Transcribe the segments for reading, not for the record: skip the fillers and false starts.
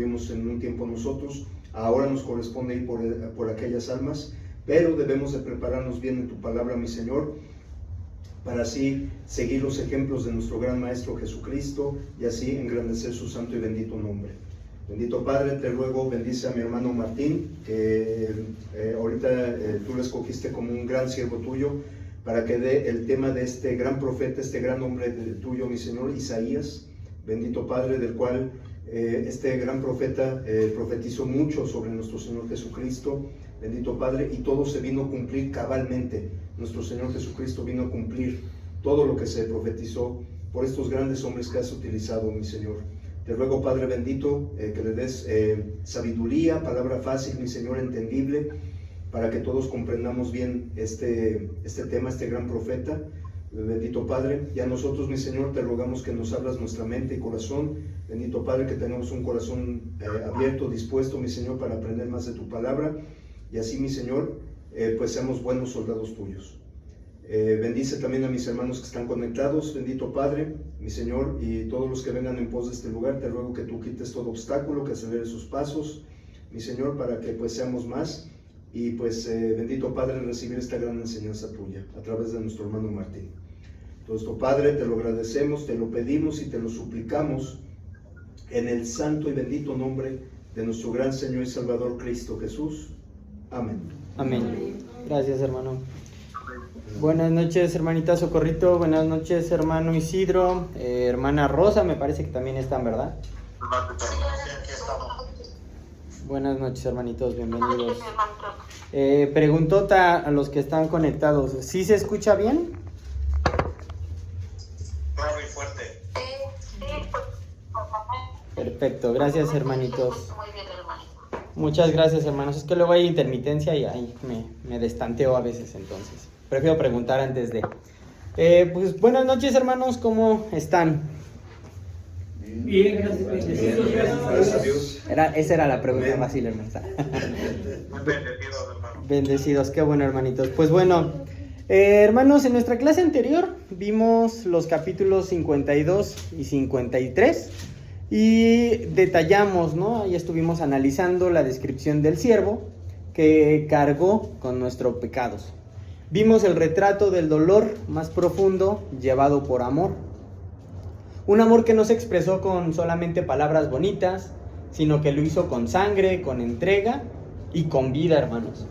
vivimos en un tiempo nosotros, ahora nos corresponde ir por aquellas almas, pero debemos de prepararnos bien en tu palabra, mi Señor, para así seguir los ejemplos de nuestro gran Maestro Jesucristo y así engrandecer su santo y bendito nombre. Bendito Padre, te ruego, bendice a mi hermano Martín, que ahorita tú lo escogiste como un gran siervo tuyo, para que dé el tema de este gran profeta, este gran hombre tuyo, mi Señor, Isaías. Bendito Padre, del cual este gran profeta profetizó mucho sobre nuestro Señor Jesucristo. Bendito Padre, y todo se vino a cumplir cabalmente. Nuestro Señor Jesucristo vino a cumplir todo lo que se profetizó por estos grandes hombres que has utilizado, mi Señor. Te ruego, Padre bendito, que le des sabiduría, palabra fácil, mi Señor, entendible, para que todos comprendamos bien este tema, este gran profeta. Bendito Padre, y a nosotros, mi Señor, te rogamos que nos abras nuestra mente y corazón. Bendito Padre, que tengamos un corazón abierto, dispuesto, mi Señor, para aprender más de tu palabra, y así, mi Señor, pues seamos buenos soldados tuyos. Bendice también a mis hermanos que están conectados, bendito Padre, mi Señor, y todos los que vengan en pos de este lugar, te ruego que tú quites todo obstáculo, que acelere sus pasos, mi Señor, para que pues seamos más, y pues bendito Padre, recibir esta gran enseñanza tuya, a través de nuestro hermano Martín. Todo esto, Padre, te lo agradecemos, te lo pedimos y te lo suplicamos, en el santo y bendito nombre de nuestro gran Señor y Salvador Cristo Jesús. Amén. Amén. Gracias, hermano. Buenas noches, hermanita Socorrito. Buenas noches, hermano Isidro. Hermana Rosa, me parece que también están, ¿verdad? Buenas noches, hermanitos. Bienvenidos. Preguntota a los que están conectados. ¿Sí se escucha bien? Claro y fuerte. Perfecto. Gracias, hermanitos. Muchas gracias, hermanos. Es que luego hay intermitencia y ahí me destanteo a veces, entonces prefiero preguntar antes de... pues buenas noches, hermanos, ¿cómo están? Bien, gracias a Dios. Esa era la pregunta fácil, hermano. Bendecidos, hermano. Bendecidos, qué bueno, hermanitos. Pues bueno, hermanos, en nuestra clase anterior vimos los capítulos 52 y 53 y detallamos, ¿no? Ahí estuvimos analizando la descripción del siervo que cargó con nuestros pecados. Vimos el retrato del dolor más profundo llevado por amor. Un amor que no se expresó con solamente palabras bonitas, sino que lo hizo con sangre, con entrega y con vida, hermanos.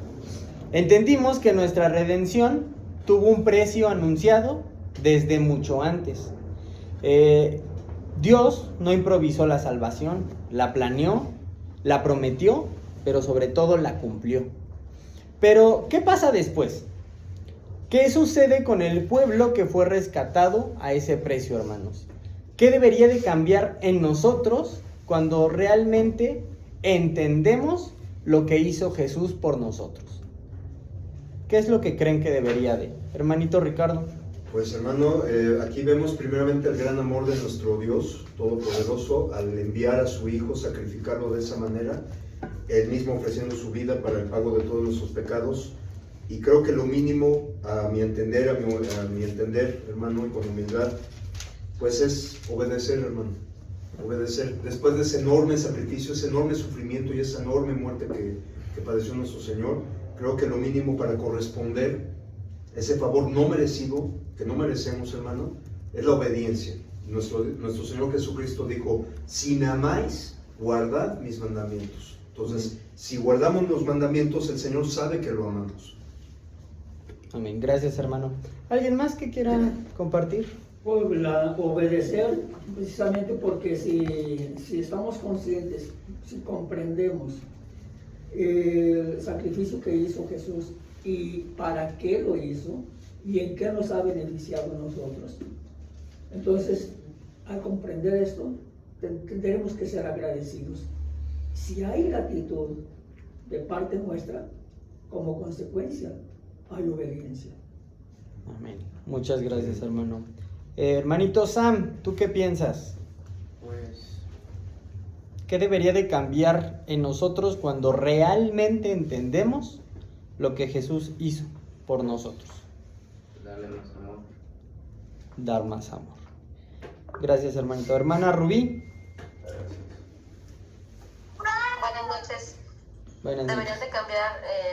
Entendimos que nuestra redención tuvo un precio anunciado desde mucho antes. Dios no improvisó la salvación, la planeó, la prometió, pero sobre todo la cumplió. Pero, ¿qué pasa después? ¿Qué sucede con el pueblo que fue rescatado a ese precio, hermanos? ¿Qué debería de cambiar en nosotros cuando realmente entendemos lo que hizo Jesús por nosotros? ¿Qué es lo que creen que debería de? Hermanito Ricardo. Pues hermano, aquí vemos primeramente el gran amor de nuestro Dios Todopoderoso al enviar a su Hijo, sacrificarlo de esa manera, Él mismo ofreciendo su vida para el pago de todos nuestros pecados. Y creo que lo mínimo, a mi entender, hermano, y con humildad, pues es obedecer, hermano, obedecer. Después de ese enorme sacrificio, ese enorme sufrimiento y esa enorme muerte que padeció nuestro Señor, creo que lo mínimo para corresponder ese favor no merecido, que no merecemos, hermano, es la obediencia. Nuestro Señor Jesucristo dijo: si me amáis, guardad mis mandamientos. Entonces, si guardamos los mandamientos, el Señor sabe que lo amamos. Amén. Gracias, hermano. ¿Alguien más que quiera compartir? Obedecer, precisamente porque si estamos conscientes, si comprendemos el sacrificio que hizo Jesús y para qué lo hizo y en qué nos ha beneficiado a nosotros, entonces al comprender esto tendremos que ser agradecidos. Si hay gratitud de parte nuestra, como consecuencia hay obediencia. Amén. Muchas gracias, hermano. Hermanito Sam, ¿tú qué piensas? Pues, ¿qué debería de cambiar en nosotros cuando realmente entendemos lo que Jesús hizo por nosotros? darle más amor. Dar más amor. Gracias, hermanito. Hermana Rubí. Buenas noches. Buenas noches. Deberían de cambiar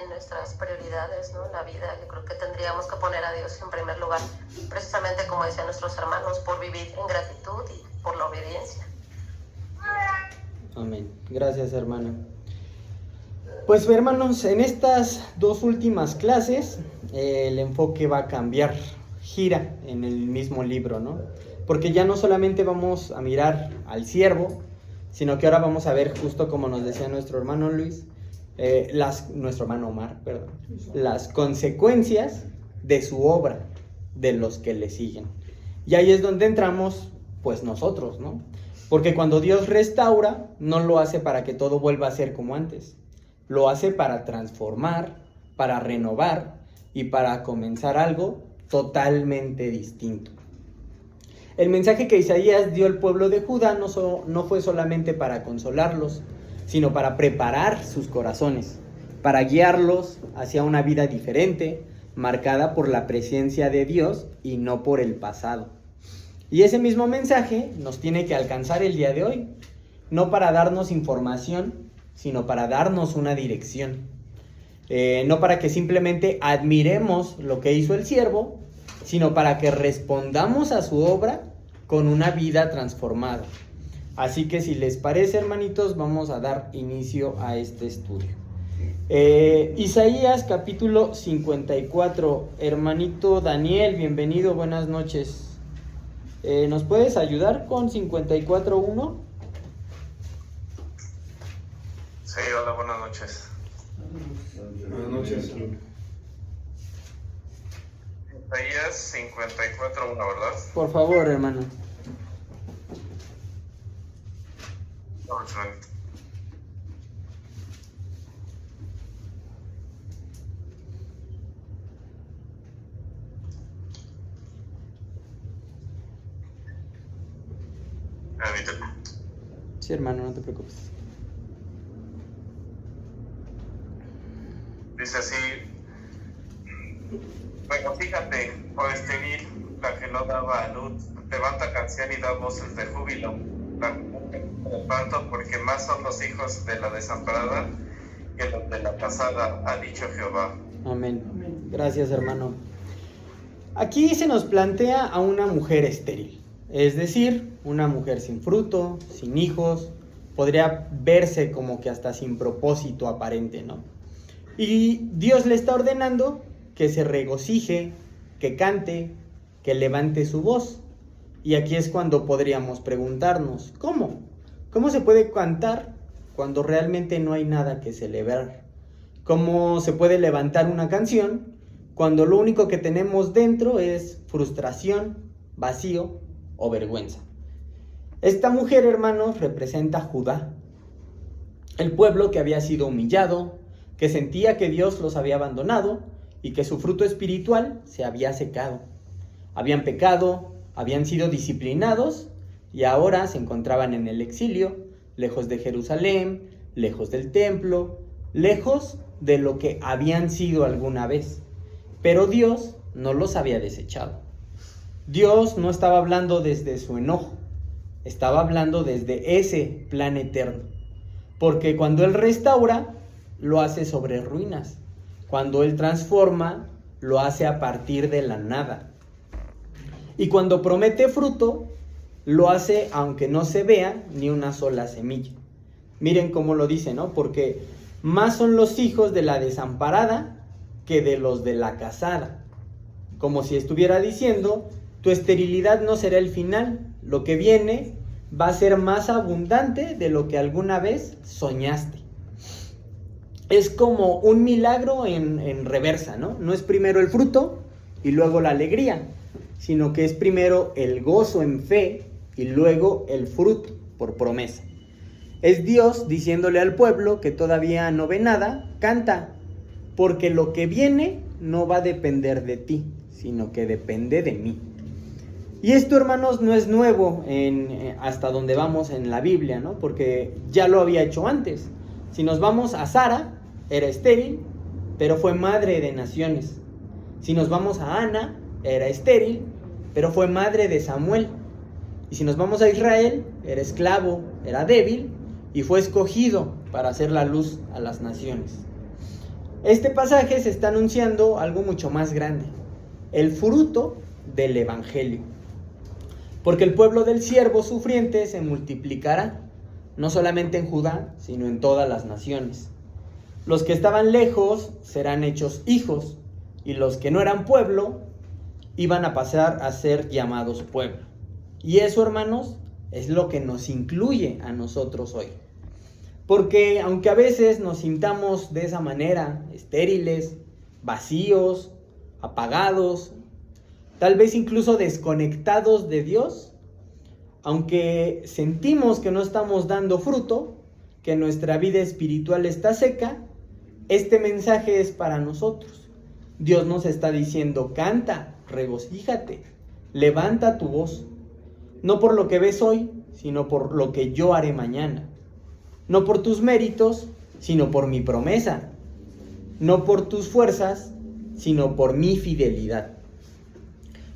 nuestras prioridades, ¿no? La vida, yo creo que tendríamos que poner a Dios en primer lugar, precisamente como decían nuestros hermanos, por vivir en gratitud y por la obediencia. Amén. Gracias, hermana. Pues hermanos, en estas dos últimas clases el enfoque va a cambiar, gira en el mismo libro, ¿no? Porque ya no solamente vamos a mirar al siervo, sino que ahora vamos a ver, justo como nos decía nuestro hermano Luis, nuestro hermano Omar, perdón, las consecuencias de su obra, de los que le siguen. Y ahí es donde entramos, pues nosotros, ¿no? Porque cuando Dios restaura, no lo hace para que todo vuelva a ser como antes. Lo hace para transformar, para renovar y para comenzar algo totalmente distinto. El mensaje que Isaías dio al pueblo de Judá no fue solamente para consolarlos, sino para preparar sus corazones, para guiarlos hacia una vida diferente, marcada por la presencia de Dios y no por el pasado. Y ese mismo mensaje nos tiene que alcanzar el día de hoy, no para darnos información, sino para darnos una dirección. No para que simplemente admiremos lo que hizo el siervo, sino para que respondamos a su obra con una vida transformada. Así que si les parece, hermanitos, vamos a dar inicio a este estudio. Isaías capítulo 54. Hermanito Daniel, bienvenido, buenas noches. ¿Nos puedes ayudar con 54.1? Sí, hola, buenas noches. Buenas noches. Isaías 54:1, ¿verdad? Por favor, hermano. No, excelente. Permíteme. Sí, hermano, no te preocupes. Dice así: regocíjate, oh estéril, la que no daba a luz, levanta canción y da voces de júbilo, la de parto, porque más son los hijos de la desamparada que los de la casada, ha dicho Jehová. Amén. Gracias, hermano. Aquí se nos plantea a una mujer estéril, es decir, una mujer sin fruto, sin hijos, podría verse como que hasta sin propósito aparente, ¿no? Y Dios le está ordenando que se regocije, que cante, que levante su voz. Y aquí es cuando podríamos preguntarnos, ¿cómo? ¿Cómo se puede cantar cuando realmente no hay nada que celebrar? ¿Cómo se puede levantar una canción cuando lo único que tenemos dentro es frustración, vacío o vergüenza? Esta mujer, hermanos, representa a Judá, el pueblo que había sido humillado, que sentía que Dios los había abandonado y que su fruto espiritual se había secado. Habían pecado, habían sido disciplinados y ahora se encontraban en el exilio, lejos de Jerusalén, lejos del templo, lejos de lo que habían sido alguna vez. Pero Dios no los había desechado. Dios no estaba hablando desde su enojo, estaba hablando desde ese plan eterno. Porque cuando Él restaura, lo hace sobre ruinas. Cuando Él transforma, lo hace a partir de la nada. Y cuando promete fruto, lo hace aunque no se vea ni una sola semilla. Miren cómo lo dice, ¿no? Porque más son los hijos de la desamparada que de los de la casada. Como si estuviera diciendo, tu esterilidad no será el final. Lo que viene va a ser más abundante de lo que alguna vez soñaste. Es como un milagro en reversa, ¿no? No es primero el fruto y luego la alegría, sino que es primero el gozo en fe y luego el fruto por promesa. Es Dios diciéndole al pueblo que todavía no ve nada, canta, porque lo que viene no va a depender de ti, sino que depende de mí. Y esto, hermanos, no es nuevo hasta donde vamos en la Biblia, ¿no? Porque ya lo había hecho antes. Si nos vamos a Sara, era estéril, pero fue madre de naciones. Si nos vamos a Ana, era estéril, pero fue madre de Samuel. Y si nos vamos a Israel, era esclavo, era débil, y fue escogido para hacer la luz a las naciones. Este pasaje se está anunciando algo mucho más grande, el fruto del Evangelio. Porque el pueblo del siervo sufriente se multiplicará, no solamente en Judá, sino en todas las naciones. Los que estaban lejos serán hechos hijos, y los que no eran pueblo iban a pasar a ser llamados pueblo. Y eso, hermanos, es lo que nos incluye a nosotros hoy. Porque aunque a veces nos sintamos de esa manera, estériles, vacíos, apagados, tal vez incluso desconectados de Dios, aunque sentimos que no estamos dando fruto, que nuestra vida espiritual está seca, este mensaje es para nosotros. Dios nos está diciendo: canta, regocíjate, levanta tu voz, no por lo que ves hoy, sino por lo que yo haré mañana. No por tus méritos, sino por mi promesa. No por tus fuerzas, sino por mi fidelidad.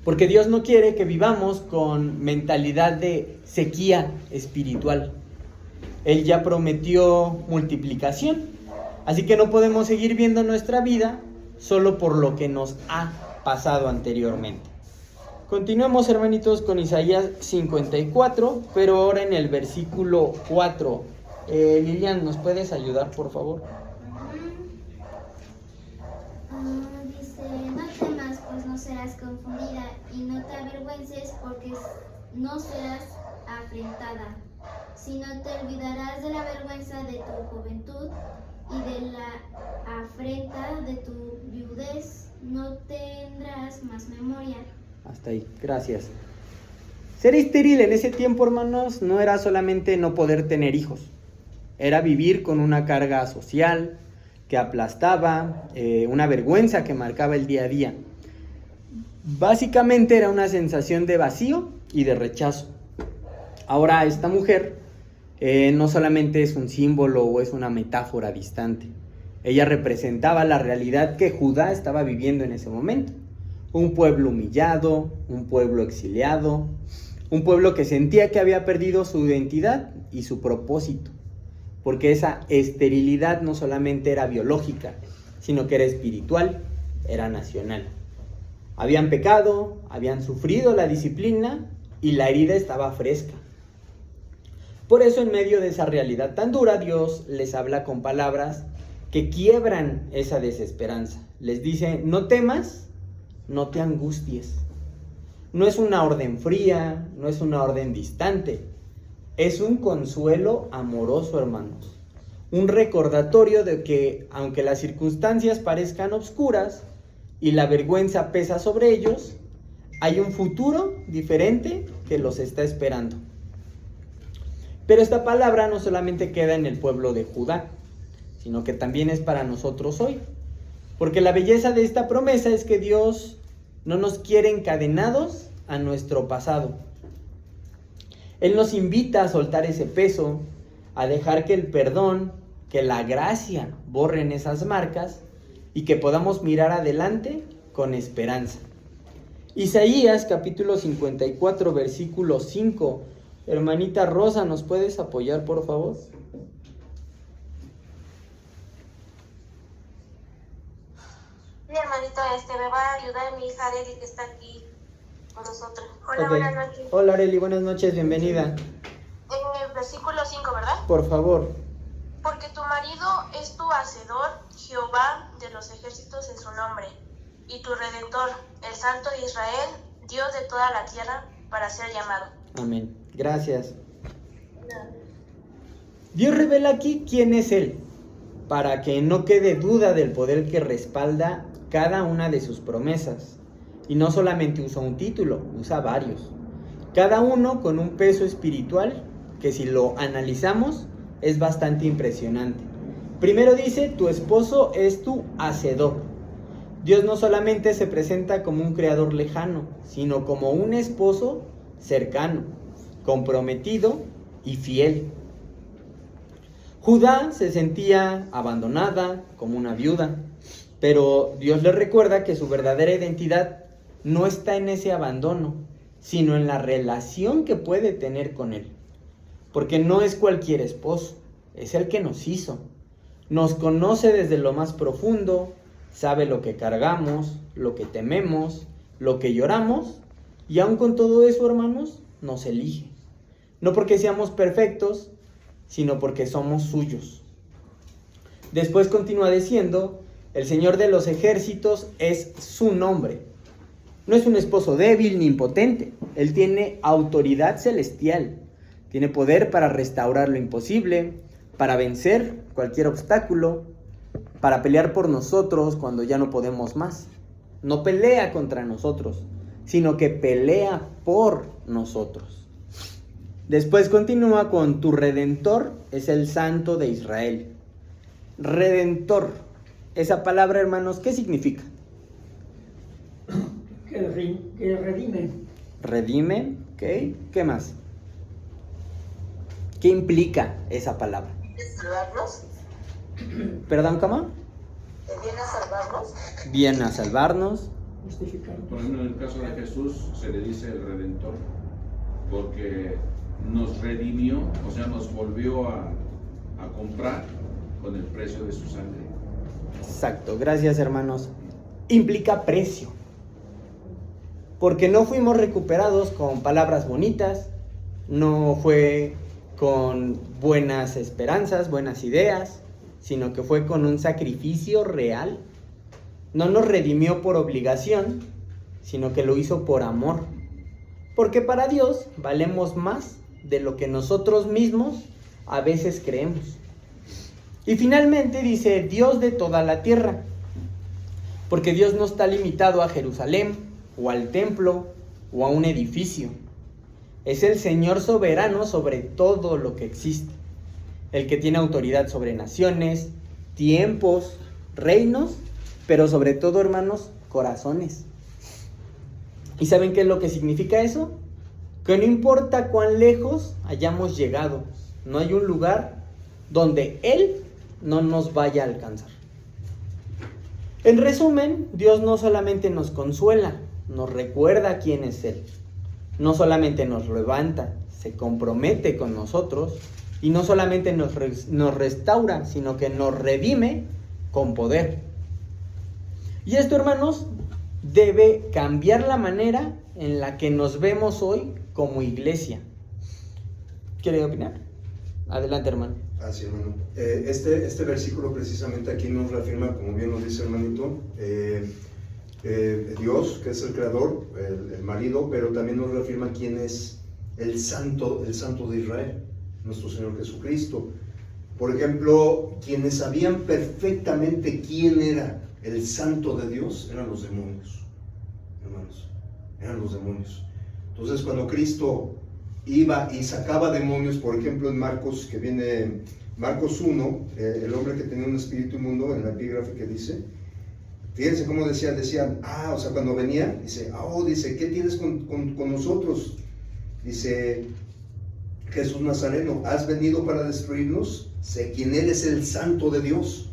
Porque Dios no quiere que vivamos con mentalidad de sequía espiritual. Él ya prometió multiplicación. Así que no podemos seguir viendo nuestra vida solo por lo que nos ha pasado anteriormente. Continuemos, hermanitos, con Isaías 54, pero ahora en el versículo 4. Lilian, ¿nos puedes ayudar, por favor? Dice: no temas, pues no serás confundida, y no te avergüences, porque no serás afrentada, sino te olvidarás de la vergüenza de tu juventud y de la afrenta de tu viudez, no tendrás más memoria. Hasta ahí, gracias. Ser estéril en ese tiempo, hermanos, no era solamente no poder tener hijos. Era vivir con una carga social que aplastaba, una vergüenza que marcaba el día a día. Básicamente era una sensación de vacío y de rechazo. Ahora esta mujer no solamente es un símbolo o es una metáfora distante. Ella representaba la realidad que Judá estaba viviendo en ese momento. Un pueblo humillado, un pueblo exiliado, un pueblo que sentía que había perdido su identidad y su propósito. Porque esa esterilidad no solamente era biológica, sino que era espiritual, era nacional. Habían pecado, habían sufrido la disciplina y la herida estaba fresca. Por eso, en medio de esa realidad tan dura, Dios les habla con palabras que quiebran esa desesperanza. Les dice: no temas, no te angusties. No es una orden fría, no es una orden distante. Es un consuelo amoroso, hermanos. Un recordatorio de que, aunque las circunstancias parezcan oscuras y la vergüenza pesa sobre ellos, hay un futuro diferente que los está esperando. Pero esta palabra no solamente queda en el pueblo de Judá, sino que también es para nosotros hoy. Porque la belleza de esta promesa es que Dios no nos quiere encadenados a nuestro pasado. Él nos invita a soltar ese peso, a dejar que el perdón, que la gracia borren esas marcas y que podamos mirar adelante con esperanza. Isaías capítulo 54, versículo 5. Hermanita Rosa, ¿nos puedes apoyar, por favor? Sí, hermanito, me va a ayudar mi hija Areli, que está aquí con nosotros. Hola, Okay. buenas noches. Hola, Areli, buenas noches, bienvenida. Versículo 5, ¿verdad? Por favor. Porque tu marido es tu hacedor, Jehová de los ejércitos es su nombre, y tu redentor, el Santo de Israel, Dios de toda la tierra, para ser llamado. Amén. Gracias. Dios revela aquí quién es Él, para que no quede duda del poder que respalda cada una de sus promesas. Y no solamente usa un título, usa varios. Cada uno con un peso espiritual que, si lo analizamos, es bastante impresionante. Primero dice: tu esposo es tu hacedor. Dios no solamente se presenta como un creador lejano, sino como un esposo cercano, comprometido y fiel. Judá se sentía abandonada, como una viuda, pero Dios le recuerda que su verdadera identidad no está en ese abandono, sino en la relación que puede tener con él. Porque no es cualquier esposo, es el que nos hizo. Nos conoce desde lo más profundo, sabe lo que cargamos, lo que tememos, lo que lloramos, y aun con todo eso, hermanos, nos elige. No porque seamos perfectos, sino porque somos suyos. Después continúa diciendo, el Señor de los ejércitos es su nombre. No es un esposo débil ni impotente. Él tiene autoridad celestial. Tiene poder para restaurar lo imposible, para vencer cualquier obstáculo, para pelear por nosotros cuando ya no podemos más. No pelea contra nosotros, sino que pelea por nosotros. Después continúa con tu Redentor es el Santo de Israel. Redentor, esa palabra, hermanos, ¿qué significa? Que redime. Redime, ¿ok? ¿Qué más? ¿Qué implica esa palabra? ¿Salvarnos? ¿Perdón, cómo? ¿Viene a salvarnos? Viene a salvarnos. Justificarnos. Por ejemplo, en el caso de Jesús se le dice el Redentor porque nos redimió, o sea, nos volvió a comprar con el precio de su sangre. Exacto, gracias, hermanos. Implica precio. Porque no fuimos recuperados con palabras bonitas, no fue con buenas esperanzas, buenas ideas, sino que fue con un sacrificio real. No nos redimió por obligación, sino que lo hizo por amor. Porque para Dios valemos más de lo que nosotros mismos a veces creemos. Y finalmente dice Dios de toda la tierra, porque Dios no está limitado a Jerusalén, o al templo, o a un edificio. Es el Señor soberano sobre todo lo que existe, el que tiene autoridad sobre naciones, tiempos, reinos, pero sobre todo, hermanos, corazones. ¿Y saben qué es lo que significa eso? Que no importa cuán lejos hayamos llegado, no hay un lugar donde Él no nos vaya a alcanzar. En resumen, Dios no solamente nos consuela, nos recuerda quién es Él. No solamente nos levanta, se compromete con nosotros y no solamente nos restaura, sino que nos redime con poder. Y esto, hermanos, debe cambiar la manera en la que nos vemos hoy como iglesia. ¿Quiere opinar? Adelante, hermano. Así, hermano. Este versículo precisamente aquí nos reafirma, como bien nos dice hermanito, Dios, que es el creador, el marido, pero también nos reafirma quién es el santo de Israel, nuestro Señor Jesucristo. Por ejemplo, quienes sabían perfectamente quién era el santo de Dios eran los demonios, hermanos, eran los demonios. Entonces, cuando Cristo iba y sacaba demonios, por ejemplo en Marcos, que viene Marcos 1, el hombre que tenía un espíritu inmundo, en la epígrafe que dice, fíjense cómo decían, o sea, cuando venía, dice, ¿qué tienes con nosotros? Dice, Jesús Nazareno, ¿has venido para destruirnos? Sé quién eres, el santo de Dios.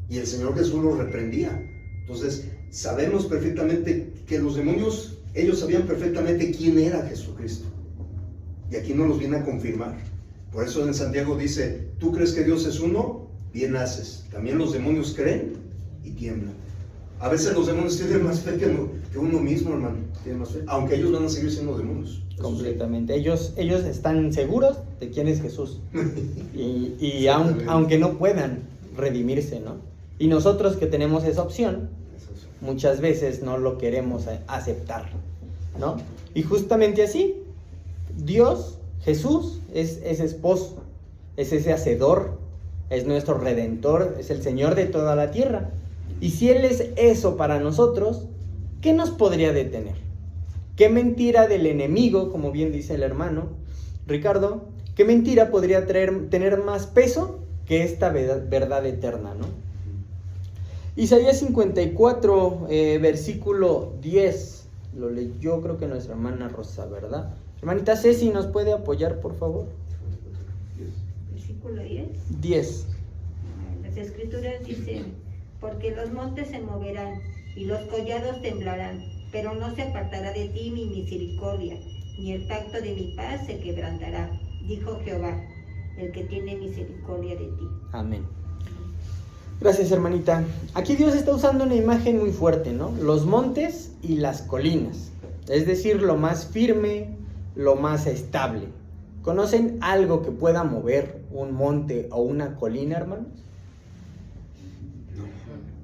Y el Señor Jesús lo reprendía. Entonces, sabemos perfectamente que los demonios, ellos sabían perfectamente quién era Jesucristo. Y aquí nos los viene a confirmar. Por eso en Santiago dice, ¿tú crees que Dios es uno? Bien haces. También los demonios creen y tiemblan. A veces los demonios tienen más fe que uno mismo, hermano. Tienen más fe. Aunque ellos van a seguir siendo demonios. Completamente. Ellos están seguros de quién es Jesús. y aunque no puedan redimirse, ¿no? Y nosotros que tenemos esa opción, muchas veces no lo queremos aceptar, ¿no? Y justamente así, Dios, Jesús, es ese esposo, es ese hacedor, es nuestro redentor, es el Señor de toda la tierra. Y si Él es eso para nosotros, ¿qué nos podría detener? ¿Qué mentira del enemigo, como bien dice el hermano Ricardo, qué mentira podría tener más peso que esta verdad eterna, ¿no? Isaías 54, versículo 10, lo leyó creo que nuestra hermana Rosa, ¿verdad? Hermanita Ceci, ¿nos puede apoyar, por favor? Versículo 10. 10. Las escrituras dicen, porque los montes se moverán y los collados temblarán, pero no se apartará de ti mi misericordia, ni el pacto de mi paz se quebrantará, dijo Jehová. el que tiene misericordia de ti. Amén. Gracias, hermanita. Aquí Dios está usando una imagen muy fuerte, ¿no? Los montes y las colinas. Es decir, lo más firme, lo más estable. ¿Conocen algo que pueda mover un monte o una colina, hermanos?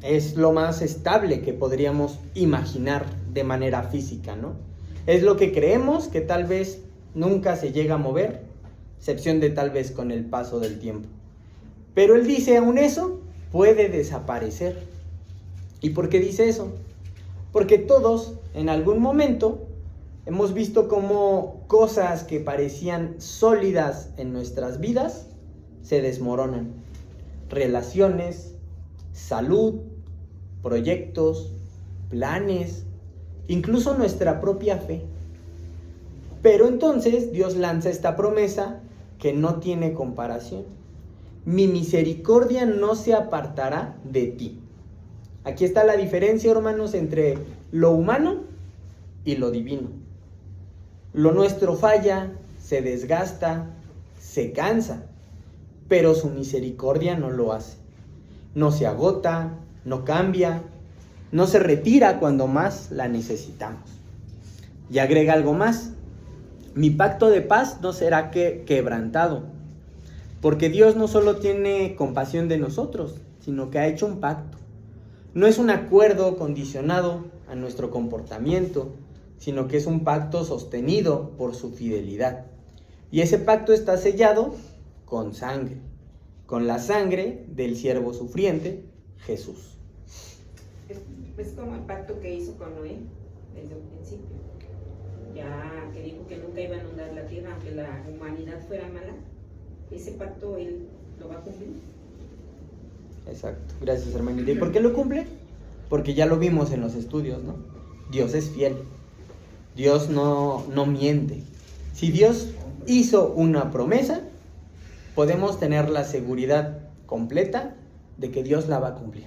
Es lo más estable que podríamos imaginar de manera física, ¿no? Es lo que creemos que tal vez nunca se llega a mover, excepción de tal vez con el paso del tiempo. Pero él dice, aún eso puede desaparecer. ¿Y por qué dice eso? Porque todos, en algún momento, hemos visto cómo cosas que parecían sólidas en nuestras vidas se desmoronan. Relaciones, salud, proyectos, planes, incluso nuestra propia fe. Pero entonces Dios lanza esta promesa que no tiene comparación. Mi misericordia no se apartará de ti. Aquí está la diferencia, hermanos, entre lo humano y lo divino. Lo nuestro falla, se desgasta, se cansa, pero su misericordia no lo hace. No se agota, no cambia, no se retira cuando más la necesitamos. Y agrega algo más. Mi pacto de paz no será quebrantado, porque Dios no solo tiene compasión de nosotros, sino que ha hecho un pacto. No es un acuerdo condicionado a nuestro comportamiento, sino que es un pacto sostenido por su fidelidad. Y ese pacto está sellado con sangre, con la sangre del siervo sufriente, Jesús. Es como el pacto que hizo con Noé desde un principio. Ya que dijo que nunca iba a inundar la tierra, aunque la humanidad fuera mala. Ese pacto él lo va a cumplir. Exacto, gracias, hermanita. ¿Y por qué lo cumple? Porque ya lo vimos en los estudios, ¿no? Dios es fiel. Dios no miente. Si Dios hizo una promesa, podemos tener la seguridad completa de que Dios la va a cumplir.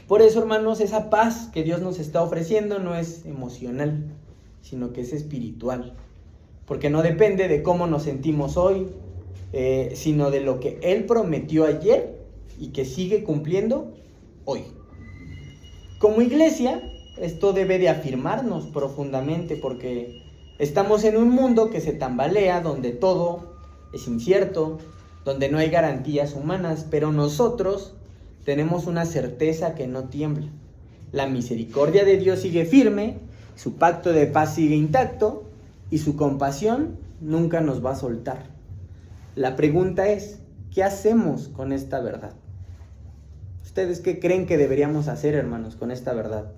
Por eso, hermanos, esa paz que Dios nos está ofreciendo no es emocional, sino que es espiritual. Porque no depende de cómo nos sentimos hoy, sino de lo que Él prometió ayer y que sigue cumpliendo hoy. Como iglesia, esto debe de afirmarnos profundamente porque estamos en un mundo que se tambalea, donde todo es incierto, donde no hay garantías humanas, pero nosotros tenemos una certeza que no tiembla. La misericordia de Dios sigue firme, su pacto de paz sigue intacto y su compasión nunca nos va a soltar. La pregunta es, ¿qué hacemos con esta verdad? ¿Ustedes qué creen que deberíamos hacer, hermanos, con esta verdad?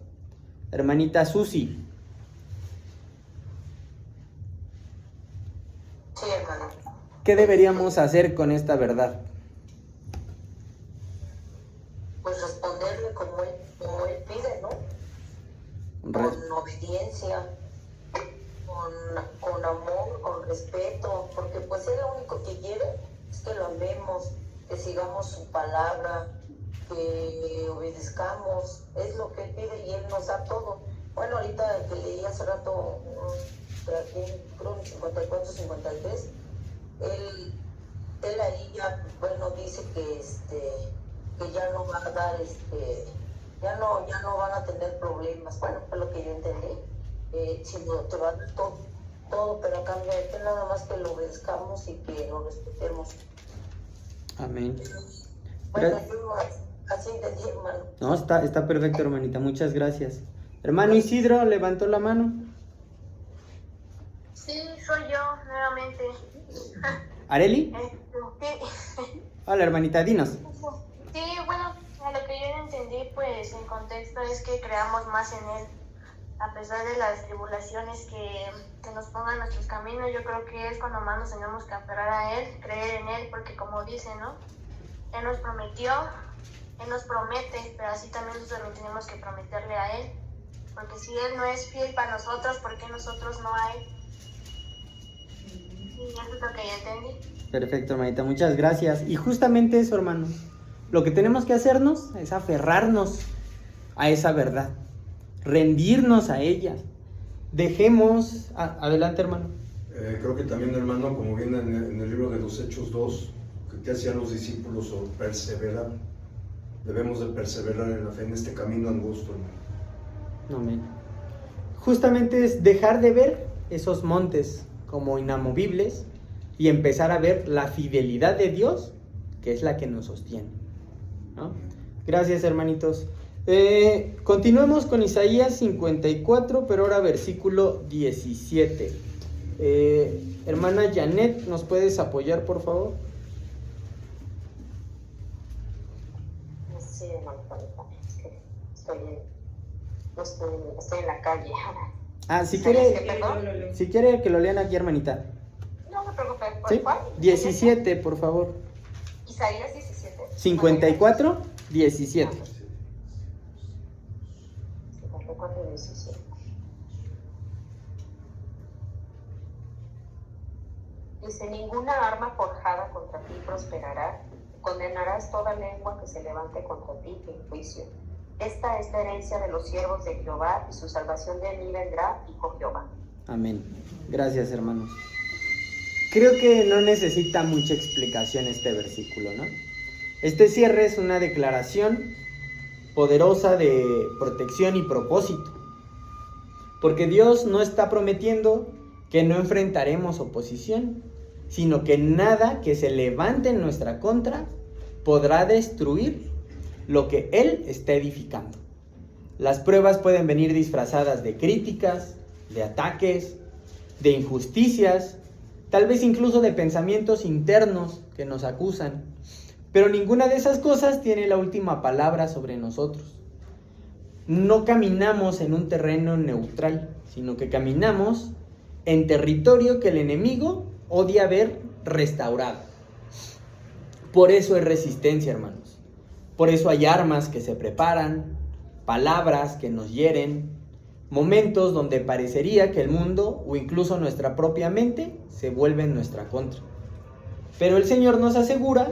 Hermanita Susi. Sí, hermano. ¿Qué deberíamos hacer con esta verdad? Pues responderle como él pide, ¿no? Con obediencia, con amor, con respeto, porque pues él lo único que quiere es que lo amemos, que sigamos su palabra, que obedezcamos, es lo que él pide y él nos da todo. Bueno, ahorita que leí hace rato, creo en 54, 53, él ahí ya, bueno, dice que ya no va a dar, ya no van a tener problemas. Bueno, fue lo que yo entendí, sino te va a dar todo, pero a cambio de que nada más que lo obedezcamos y que lo respetemos. Amén. Bueno, yo así entendí, hermano. No, está perfecto, hermanita, muchas gracias. Hermano Isidro, ¿levantó la mano? Sí, soy yo, nuevamente. ¿Areli? Sí. Hola, hermanita, dinos. Sí, bueno, a lo que yo entendí, pues el contexto es que creamos más en Él. A pesar de las tribulaciones que nos pongan en nuestros caminos, yo creo que es cuando más nos tenemos que aferrar a Él, creer en Él, porque como dice, ¿no? Él nos prometió, Él nos promete, pero así también nosotros lo tenemos que prometerle a Él. Porque si Él no es fiel para nosotros, ¿por qué nosotros no a Él? Y eso es lo que yo entendí. Perfecto, hermanita, muchas gracias. Y justamente eso, hermanos, lo que tenemos que hacernos es aferrarnos a esa verdad, rendirnos a ella. Dejemos... adelante, hermano. Creo que también, hermano, como viene en el libro de los Hechos 2, que hacían los discípulos o perseverar. Debemos de perseverar en la fe, en este camino angosto, hermano. Amén. Justamente es dejar de ver esos montes como inamovibles y empezar a ver la fidelidad de Dios, que es la que nos sostiene, ¿no? Gracias, hermanitos. Continuemos con Isaías 54, pero ahora versículo 17. Hermana Janet, ¿nos puedes apoyar, por favor? Sí, hermano, estoy en la calle. Si quiere que lo lean aquí, hermanita. No me preocupe. ¿Sí? ¿Cuál? 17, por favor. Isaías 17. 54, 17. 54, 17. Dice, ninguna arma forjada contra ti prosperará, condenarás toda lengua que se levante contra ti en juicio. Esta es la herencia de los siervos de Jehová, y su salvación de mí vendrá, dijo Jehová. Amén. Gracias, hermanos. Creo que no necesita mucha explicación este versículo, ¿no? Este cierre es una declaración poderosa de protección y propósito, porque Dios no está prometiendo que no enfrentaremos oposición, sino que nada que se levante en nuestra contra podrá destruir lo que Él está edificando. Las pruebas pueden venir disfrazadas de críticas, de ataques, de injusticias, tal vez incluso de pensamientos internos que nos acusan, pero ninguna de esas cosas tiene la última palabra sobre nosotros. No caminamos en un terreno neutral, sino que caminamos en territorio que el enemigo odia ver restaurado. Por eso hay resistencia, hermanos. Por eso hay armas que se preparan, palabras que nos hieren, momentos donde parecería que el mundo o incluso nuestra propia mente se vuelve en nuestra contra. Pero el Señor nos asegura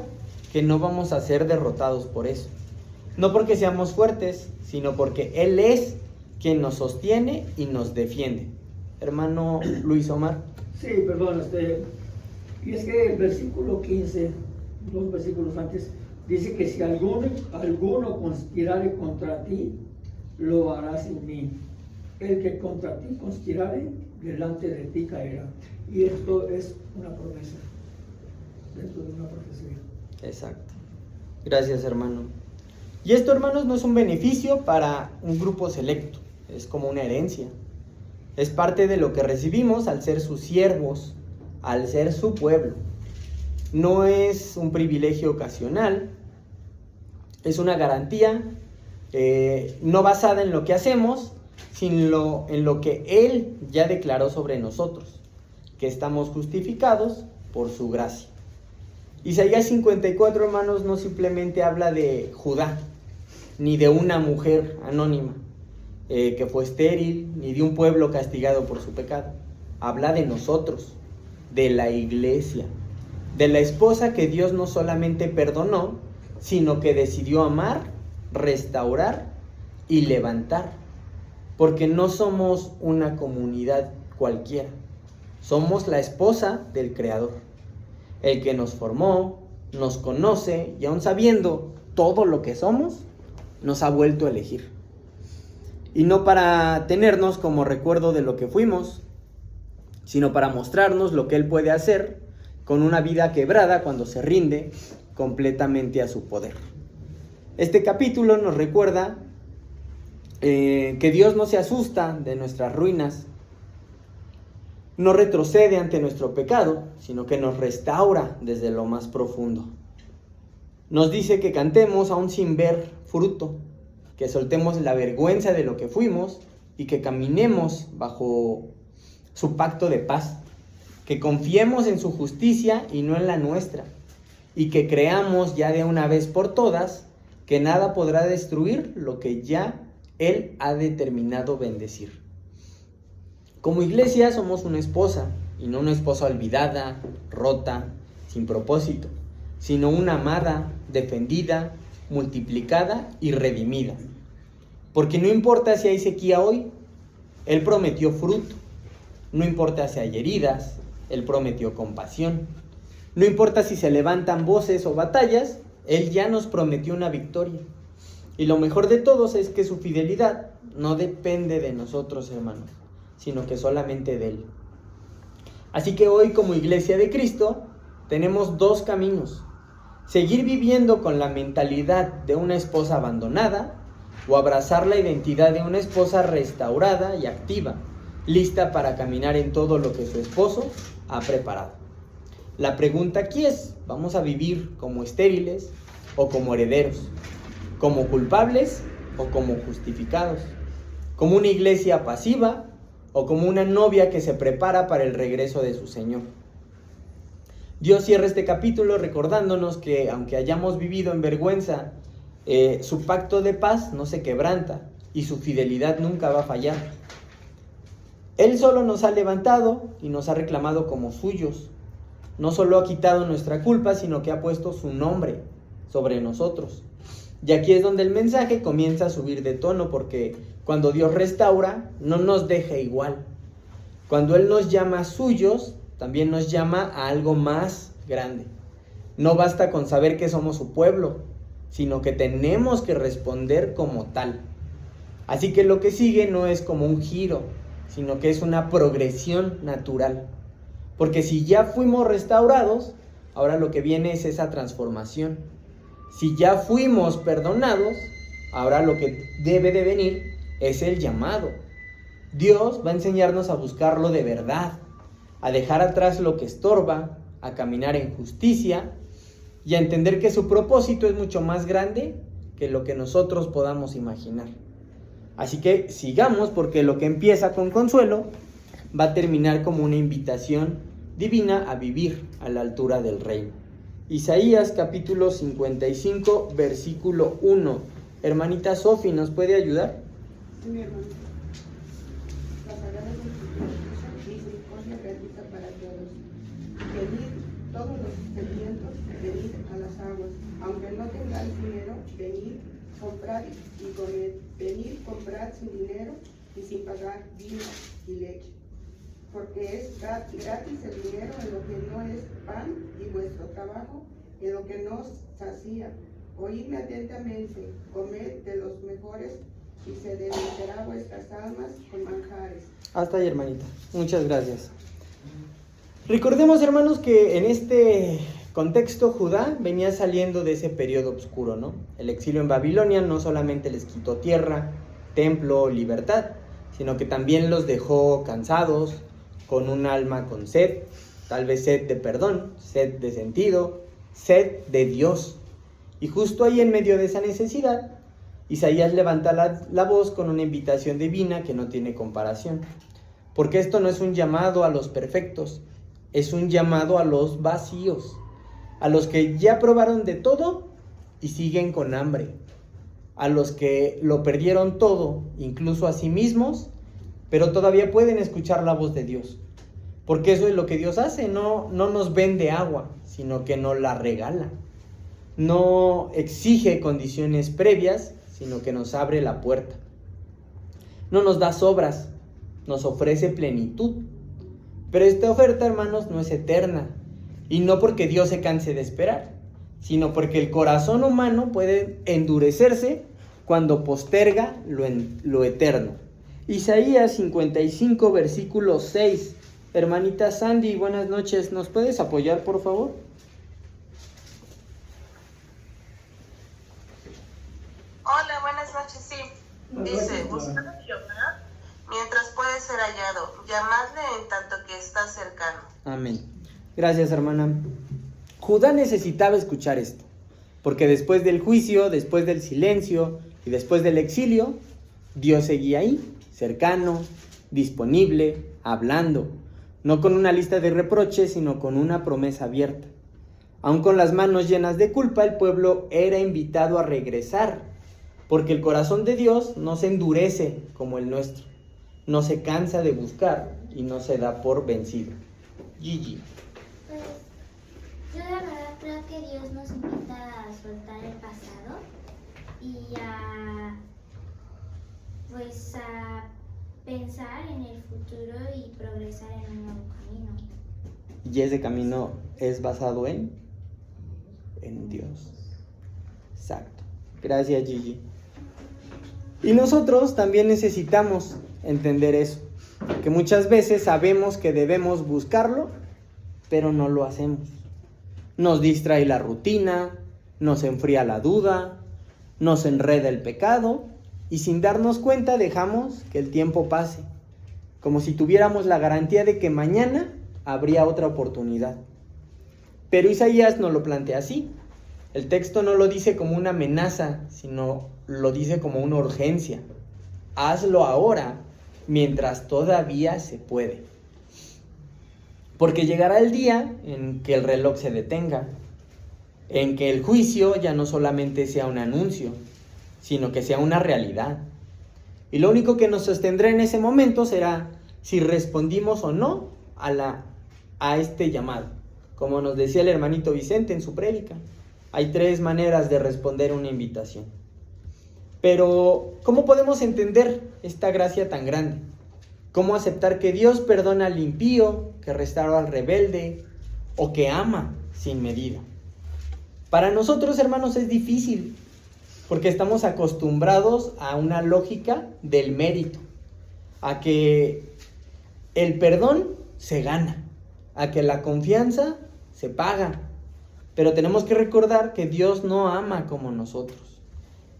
que no vamos a ser derrotados por eso. No porque seamos fuertes, sino porque Él es quien nos sostiene y nos defiende. Hermano Luis Omar. Sí, perdón, y es que el versículo 15, 2 versículos antes, dice que si alguno conspirare contra ti, lo harás en mí. El que contra ti conspirare, delante de ti caerá. Y esto es una promesa, dentro de una profecía. Exacto. Gracias, hermano. Y esto, hermanos, no es un beneficio para un grupo selecto, es como una herencia. Es parte de lo que recibimos al ser sus siervos, al ser su pueblo. No es un privilegio ocasional, es una garantía no basada en lo que hacemos, sino en lo que Él ya declaró sobre nosotros, que estamos justificados por su gracia. Isaías 54, hermanos, no simplemente habla de Judá, ni de una mujer anónima que fue estéril, ni de un pueblo castigado por su pecado. Habla de nosotros, de la iglesia, de la esposa que Dios no solamente perdonó, sino que decidió amar, restaurar y levantar. Porque no somos una comunidad cualquiera, somos la esposa del Creador, el que nos formó, nos conoce y aun sabiendo todo lo que somos, nos ha vuelto a elegir. Y no para tenernos como recuerdo de lo que fuimos, sino para mostrarnos lo que Él puede hacer con una vida quebrada cuando se rinde completamente a su poder. Este capítulo nos recuerda que Dios no se asusta de nuestras ruinas, no retrocede ante nuestro pecado, sino que nos restaura desde lo más profundo. Nos dice que cantemos aún sin ver fruto, que soltemos la vergüenza de lo que fuimos y que caminemos bajo su pacto de paz, que confiemos en su justicia y no en la nuestra, y que creamos ya de una vez por todas que nada podrá destruir lo que ya Él ha determinado bendecir. Como iglesia somos una esposa, y no una esposa olvidada, rota, sin propósito, sino una amada, defendida, multiplicada y redimida. Porque no importa si hay sequía hoy, Él prometió fruto. No importa si hay heridas, Él prometió compasión. No importa si se levantan voces o batallas, Él ya nos prometió una victoria. Y lo mejor de todos es que su fidelidad no depende de nosotros, hermanos, sino que solamente de Él. Así que hoy, como Iglesia de Cristo, tenemos dos caminos: seguir viviendo con la mentalidad de una esposa abandonada, o abrazar la identidad de una esposa restaurada y activa, lista para caminar en todo lo que su esposo ha preparado. La pregunta aquí es: ¿vamos a vivir como estériles o como herederos? ¿Como culpables o como justificados? ¿Como una iglesia pasiva o como una novia que se prepara para el regreso de su Señor? Dios cierra este capítulo recordándonos que, aunque hayamos vivido en vergüenza, su pacto de paz no se quebranta y su fidelidad nunca va a fallar. Él solo nos ha levantado y nos ha reclamado como suyos. No solo ha quitado nuestra culpa, sino que ha puesto su nombre sobre nosotros. Y aquí es donde el mensaje comienza a subir de tono, porque cuando Dios restaura, no nos deja igual. Cuando Él nos llama suyos, también nos llama a algo más grande. No basta con saber que somos su pueblo, sino que tenemos que responder como tal. Así que lo que sigue no es como un giro, sino que es una progresión natural. Porque si ya fuimos restaurados, ahora lo que viene es esa transformación. Si ya fuimos perdonados, ahora lo que debe de venir es el llamado. Dios va a enseñarnos a buscarlo de verdad, a dejar atrás lo que estorba, a caminar en justicia y a entender que su propósito es mucho más grande que lo que nosotros podamos imaginar. Así que sigamos, porque lo que empieza con consuelo va a terminar como una invitación divina a vivir a la altura del reino. Isaías capítulo 55, versículo 1. Hermanita Sofi, ¿nos puede ayudar? Sí, mi hermano. La Sagrada Escritura dice: misericordia gratuita para todos. Venid todos los sedientos, venid a las aguas. Aunque no tengáis dinero, venid, comprad y comed. Venid, comprad sin dinero y sin pagar vino y leche. Porque es gratis el dinero en lo que no es pan, y vuestro trabajo en lo que no sacía. Oídme atentamente, comed de los mejores, y se deleitará vuestras almas con manjares. Hasta ahí, hermanita. Muchas gracias. Recordemos, hermanos, que en este contexto Judá venía saliendo de ese periodo oscuro, ¿no? El exilio en Babilonia no solamente les quitó tierra, templo, libertad, sino que también los dejó cansados, con un alma con sed, tal vez sed de perdón, sed de sentido, sed de Dios. Y justo ahí, en medio de esa necesidad, Isaías levanta la voz con una invitación divina que no tiene comparación. Porque esto no es un llamado a los perfectos, es un llamado a los vacíos, a los que ya probaron de todo y siguen con hambre, a los que lo perdieron todo, incluso a sí mismos, pero todavía pueden escuchar la voz de Dios. Porque eso es lo que Dios hace, no nos vende agua, sino que nos la regala. No exige condiciones previas, sino que nos abre la puerta. No nos da sobras, nos ofrece plenitud. Pero esta oferta, hermanos, no es eterna. Y no porque Dios se canse de esperar, sino porque el corazón humano puede endurecerse cuando posterga lo eterno. Isaías 55, versículo 6. Hermanita Sandy, buenas noches. ¿Nos puedes apoyar, por favor? Hola, buenas noches, sí. Dice: buscad a Jehová mientras puede ser hallado, llamadle en tanto que está cercano. Amén. Gracias, hermana. Judá necesitaba escuchar esto, porque después del juicio, después del silencio y después del exilio, Dios seguía ahí, cercano, disponible, hablando, no con una lista de reproches, sino con una promesa abierta. Aun con las manos llenas de culpa, el pueblo era invitado a regresar, porque el corazón de Dios no se endurece como el nuestro, no se cansa de buscar y no se da por vencido. Gigi. Pues yo la verdad creo que Dios nos invita a soltar el pasado y a pensar en el futuro y progresar en un nuevo camino. Y ese camino es basado en Dios. Exacto. Gracias, Gigi. Y nosotros también necesitamos entender eso, que muchas veces sabemos que debemos buscarlo, pero no lo hacemos. Nos distrae la rutina, nos enfría la duda, nos enreda el pecado, y sin darnos cuenta dejamos que el tiempo pase, como si tuviéramos la garantía de que mañana habría otra oportunidad. Pero Isaías no lo plantea así. El texto no lo dice como una amenaza, sino lo dice como una urgencia. Hazlo ahora, mientras todavía se puede. Porque llegará el día en que el reloj se detenga, en que el juicio ya no solamente sea un anuncio, sino que sea una realidad. Y lo único que nos sostendrá en ese momento será si respondimos o no a este llamado. Como nos decía el hermanito Vicente en su prédica, hay 3 maneras de responder una invitación. Pero, ¿cómo podemos entender esta gracia tan grande? ¿Cómo aceptar que Dios perdona al impío, que restaura al rebelde, o que ama sin medida? Para nosotros, hermanos, es difícil, porque estamos acostumbrados a una lógica del mérito, a que el perdón se gana, a que la confianza se paga. Pero tenemos que recordar que Dios no ama como nosotros.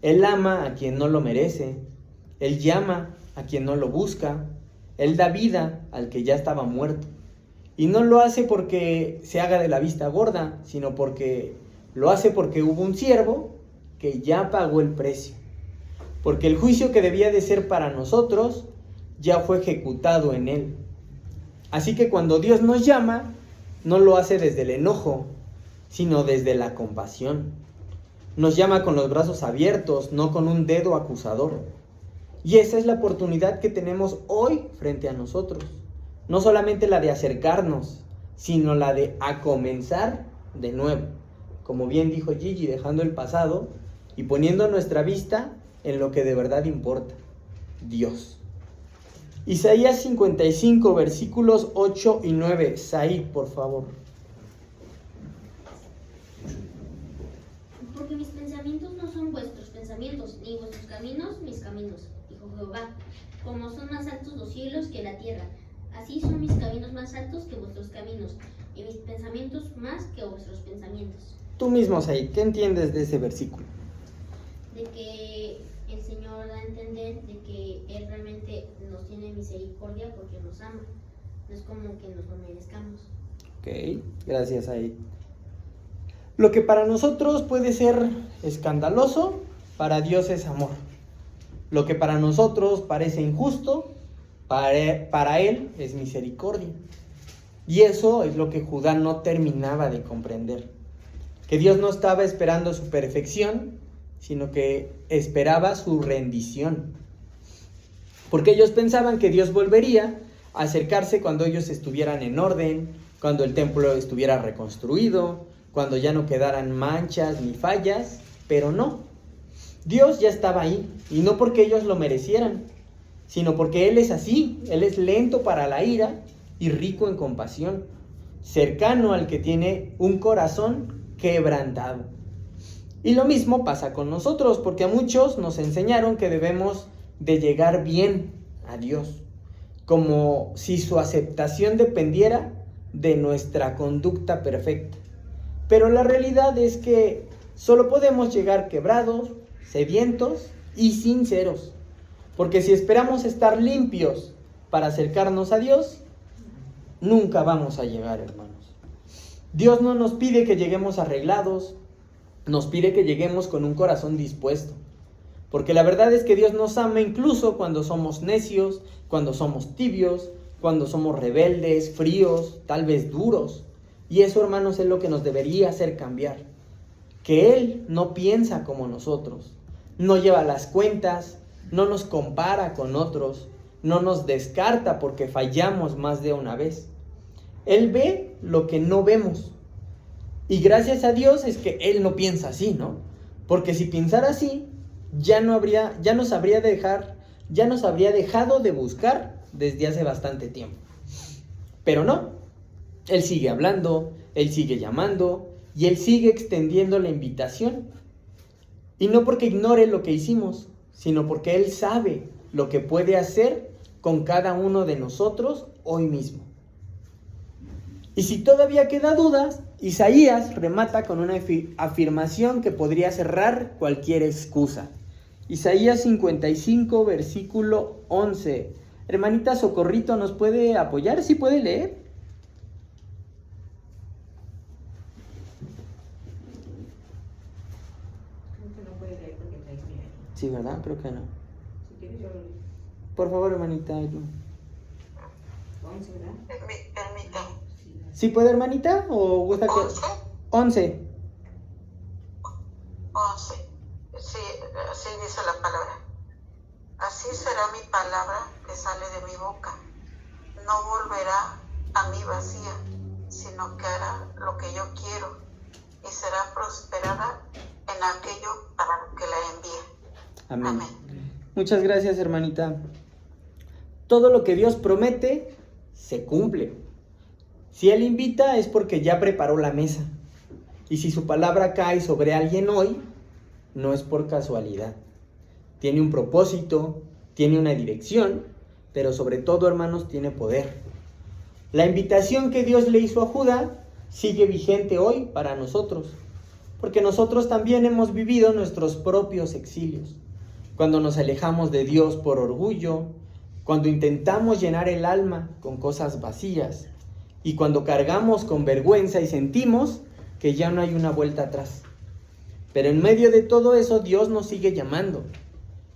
Él ama a quien no lo merece, Él llama a quien no lo busca, Él da vida al que ya estaba muerto. Y no lo hace porque se haga de la vista gorda, sino porque lo hace porque hubo un siervo que ya pagó el precio. Porque el juicio que debía de ser para nosotros ya fue ejecutado en Él. Así que cuando Dios nos llama, no lo hace desde el enojo, sino desde la compasión. Nos llama con los brazos abiertos, no con un dedo acusador. Y esa es la oportunidad que tenemos hoy frente a nosotros. No solamente la de acercarnos, sino la de comenzar de nuevo. Como bien dijo Gigi, dejando el pasado y poniendo nuestra vista en lo que de verdad importa, Dios. Isaías 55, versículos 8 y 9. Saí, por favor. Porque mis pensamientos no son vuestros pensamientos, ni vuestros caminos mis caminos, dijo Jehová. Como son más altos los cielos que la tierra, así son mis caminos más altos que vuestros caminos, y mis pensamientos más que vuestros pensamientos. Tú mismo, Saí, ¿qué entiendes de ese versículo? De que el Señor da a entender de que Él realmente nos tiene misericordia porque nos ama. No es como que nos lo merezcamos. Ok, gracias, Saí. Lo que para nosotros puede ser escandaloso, para Dios es amor. Lo que para nosotros parece injusto, para Él es misericordia. Y eso es lo que Judá no terminaba de comprender. Que Dios no estaba esperando su perfección, sino que esperaba su rendición. Porque ellos pensaban que Dios volvería a acercarse cuando ellos estuvieran en orden, cuando el templo estuviera reconstruido, cuando ya no quedaran manchas ni fallas, pero no. Dios ya estaba ahí, y no porque ellos lo merecieran, sino porque Él es así. Él es lento para la ira y rico en compasión, cercano al que tiene un corazón quebrantado. Y lo mismo pasa con nosotros, porque a muchos nos enseñaron que debemos de llegar bien a Dios, como si su aceptación dependiera de nuestra conducta perfecta. Pero la realidad es que solo podemos llegar quebrados, sedientos y sinceros. Porque si esperamos estar limpios para acercarnos a Dios, nunca vamos a llegar, hermanos. Dios no nos pide que lleguemos arreglados, nos pide que lleguemos con un corazón dispuesto. Porque la verdad es que Dios nos ama incluso cuando somos necios, cuando somos tibios, cuando somos rebeldes, fríos, tal vez duros. Y eso, hermanos, es lo que nos debería hacer cambiar. Que Él no piensa como nosotros, no lleva las cuentas, no nos compara con otros, no nos descarta porque fallamos más de una vez. Él ve lo que no vemos. Y gracias a Dios es que Él no piensa así, ¿no? Porque si pensara así, ya nos habría dejado de buscar desde hace bastante tiempo. Pero no, Él sigue hablando, Él sigue llamando y Él sigue extendiendo la invitación. Y no porque ignore lo que hicimos, sino porque Él sabe lo que puede hacer con cada uno de nosotros hoy mismo. Y si todavía queda dudas, Isaías remata con una afirmación que podría cerrar cualquier excusa. Isaías 55, versículo 11. Hermanita Socorrito, ¿nos puede apoyar? ¿Sí puede leer? Creo que no puede leer porque está ahí. Sí, ¿verdad? Creo que no. Si quieres yo lo leo. Por favor, hermanita. 11, ¿verdad? Permítame. ¿Sí puede, hermanita? ¿O gusta que...? 11. 11. Sí, así dice la palabra. Así será mi palabra que sale de mi boca. No volverá a mí vacía, sino que hará lo que yo quiero y será prosperada en aquello para lo que la envíe. Amén. Amén. Muchas gracias, hermanita. Todo lo que Dios promete se cumple. Si Él invita es porque ya preparó la mesa. Y si su palabra cae sobre alguien hoy, no es por casualidad. Tiene un propósito, tiene una dirección, pero sobre todo, hermanos, tiene poder. La invitación que Dios le hizo a Judá sigue vigente hoy para nosotros, porque nosotros también hemos vivido nuestros propios exilios. Cuando nos alejamos de Dios por orgullo, cuando intentamos llenar el alma con cosas vacías, y cuando cargamos con vergüenza y sentimos que ya no hay una vuelta atrás. Pero en medio de todo eso, Dios nos sigue llamando.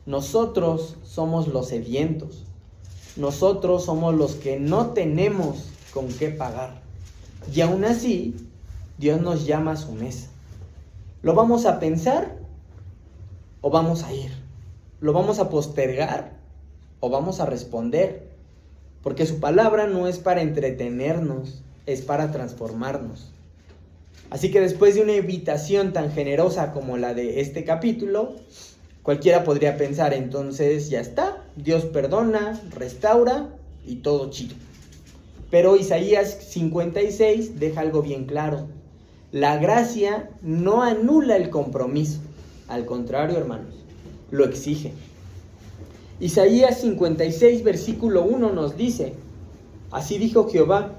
Nosotros somos los sedientos. Nosotros somos los que no tenemos con qué pagar. Y aún así, Dios nos llama a su mesa. ¿Lo vamos a pensar o vamos a ir? ¿Lo vamos a postergar o vamos a responder? Porque su palabra no es para entretenernos, es para transformarnos. Así que después de una invitación tan generosa como la de este capítulo, cualquiera podría pensar, entonces ya está, Dios perdona, restaura y todo chido. Pero Isaías 56 deja algo bien claro. La gracia no anula el compromiso, al contrario, hermanos, lo exige. Isaías 56, versículo 1 nos dice: así dijo Jehová,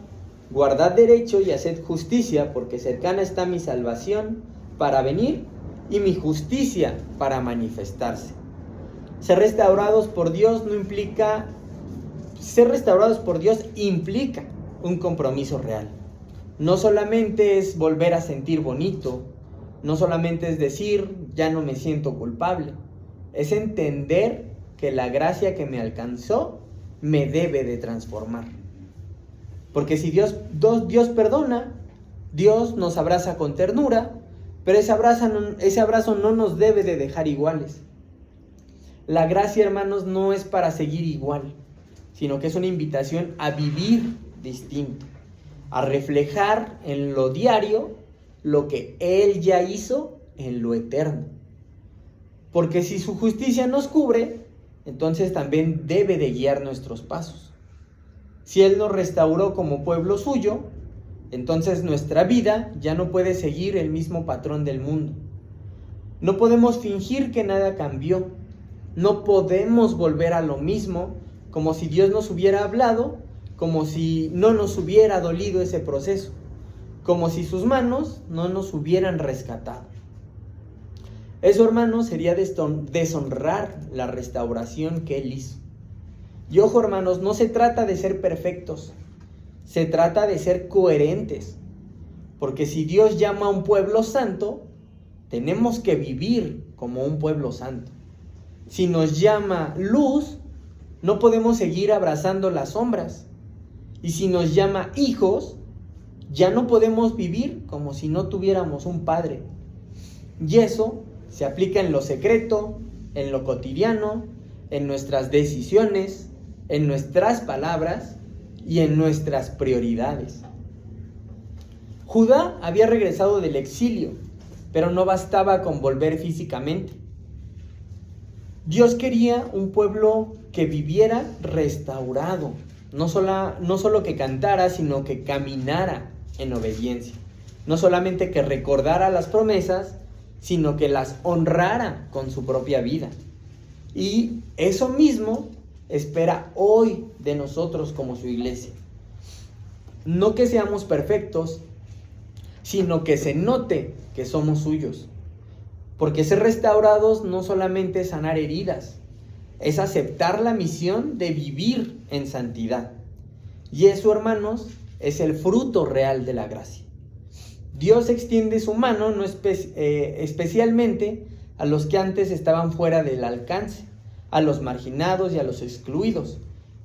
guardad derecho y haced justicia, porque cercana está mi salvación para venir y mi justicia para manifestarse. Ser restaurados por Dios implica un compromiso real. No solamente es volver a sentir bonito, no solamente es decir, ya no me siento culpable, es entender que la gracia que me alcanzó me debe de transformar. Porque si Dios perdona, Dios nos abraza con ternura, pero ese abrazo no nos debe de dejar iguales. La gracia, hermanos, no es para seguir igual, sino que es una invitación a vivir distinto, a reflejar en lo diario lo que Él ya hizo en lo eterno. Porque si su justicia nos cubre, entonces también debe de guiar nuestros pasos. Si Él nos restauró como pueblo suyo, entonces nuestra vida ya no puede seguir el mismo patrón del mundo. No podemos fingir que nada cambió. No podemos volver a lo mismo, como si Dios nos hubiera hablado, como si no nos hubiera dolido ese proceso, como si sus manos no nos hubieran rescatado. Eso, hermanos, sería deshonrar la restauración que Él hizo. Y ojo, hermanos, no se trata de ser perfectos, se trata de ser coherentes. Porque si Dios llama a un pueblo santo, tenemos que vivir como un pueblo santo. Si nos llama luz, no podemos seguir abrazando las sombras. Y si nos llama hijos, ya no podemos vivir como si no tuviéramos un padre. Y eso se aplica en lo secreto, en lo cotidiano, en nuestras decisiones, en nuestras palabras y en nuestras prioridades. Judá había regresado del exilio, pero no bastaba con volver físicamente. Dios quería un pueblo que viviera restaurado, No solo que cantara, sino que caminara en obediencia. No solamente que recordara las promesas, sino que las honrara con su propia vida. Y eso mismo espera hoy de nosotros como su iglesia. No que seamos perfectos, sino que se note que somos suyos. Porque ser restaurados no solamente es sanar heridas, es aceptar la misión de vivir en santidad. Y eso, hermanos, es el fruto real de la gracia. Dios extiende su mano especialmente a los que antes estaban fuera del alcance, a los marginados y a los excluidos.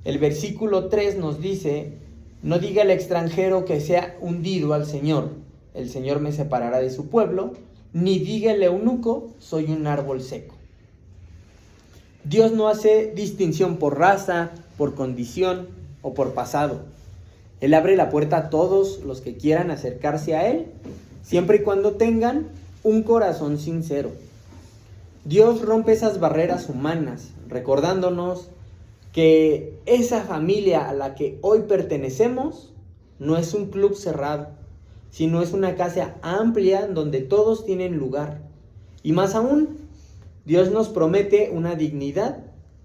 El versículo 3 nos dice: no diga el extranjero que sea hundido al Señor, el Señor me separará de su pueblo, ni diga el eunuco, soy un árbol seco. Dios no hace distinción por raza, por condición o por pasado. Él abre la puerta a todos los que quieran acercarse a Él, siempre y cuando tengan un corazón sincero. Dios rompe esas barreras humanas, recordándonos que esa familia a la que hoy pertenecemos no es un club cerrado, sino es una casa amplia donde todos tienen lugar. Y más aún, Dios nos promete una dignidad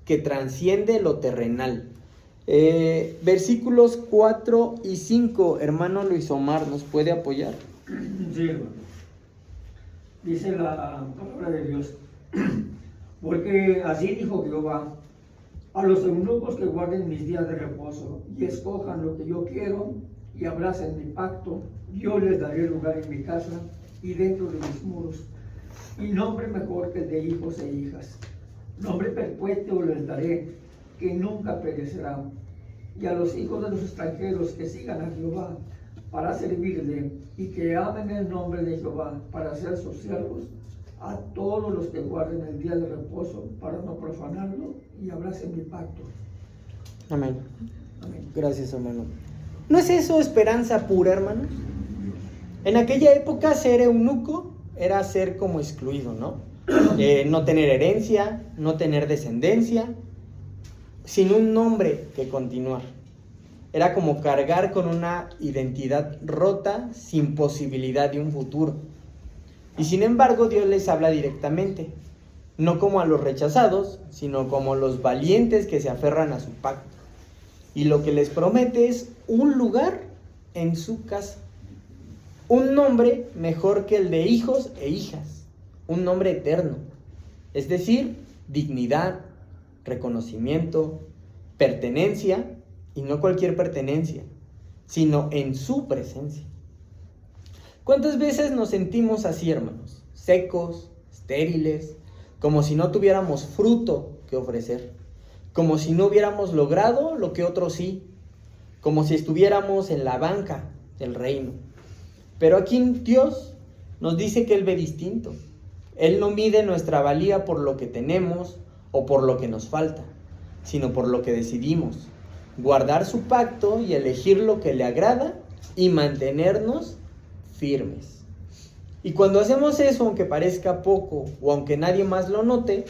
que trasciende lo terrenal. Versículos 4 y 5, hermano Luis Omar, ¿nos puede apoyar? Sí, hermano. Dice la palabra de Dios: porque así dijo Jehová, a los eunucos que guarden mis días de reposo y escojan lo que yo quiero y abracen mi pacto, yo les daré lugar en mi casa y dentro de mis muros, y nombre mejor que el de hijos e hijas. Nombre perpetuo les daré, que nunca perecerá. Y a los hijos de los extranjeros que sigan a Jehová para servirle y que amen el nombre de Jehová para ser sus siervos, a todos los que guarden el día de reposo para no profanarlo y abracen mi pacto. Amén. Amén. Gracias, hermano. ¿No es eso esperanza pura, hermanos? En aquella época ser eunuco era ser como excluido, ¿no? No tener herencia, no tener descendencia, sin un nombre que continuar. Era como cargar con una identidad rota, sin posibilidad de un futuro. Y sin embargo, Dios les habla directamente, no como a los rechazados, sino como los valientes que se aferran a su pacto. Y lo que les promete es un lugar en su casa. Un nombre mejor que el de hijos e hijas. Un nombre eterno. Es decir, dignidad, reconocimiento, pertenencia, y no cualquier pertenencia, sino en su presencia. ¿Cuántas veces nos sentimos así, hermanos? Secos, estériles, como si no tuviéramos fruto que ofrecer, como si no hubiéramos logrado lo que otros sí, como si estuviéramos en la banca del reino. Pero aquí Dios nos dice que Él ve distinto. Él no mide nuestra valía por lo que tenemos o por lo que nos falta, sino por lo que decidimos, guardar su pacto y elegir lo que le agrada y mantenernos firmes. Y cuando hacemos eso, aunque parezca poco o aunque nadie más lo note,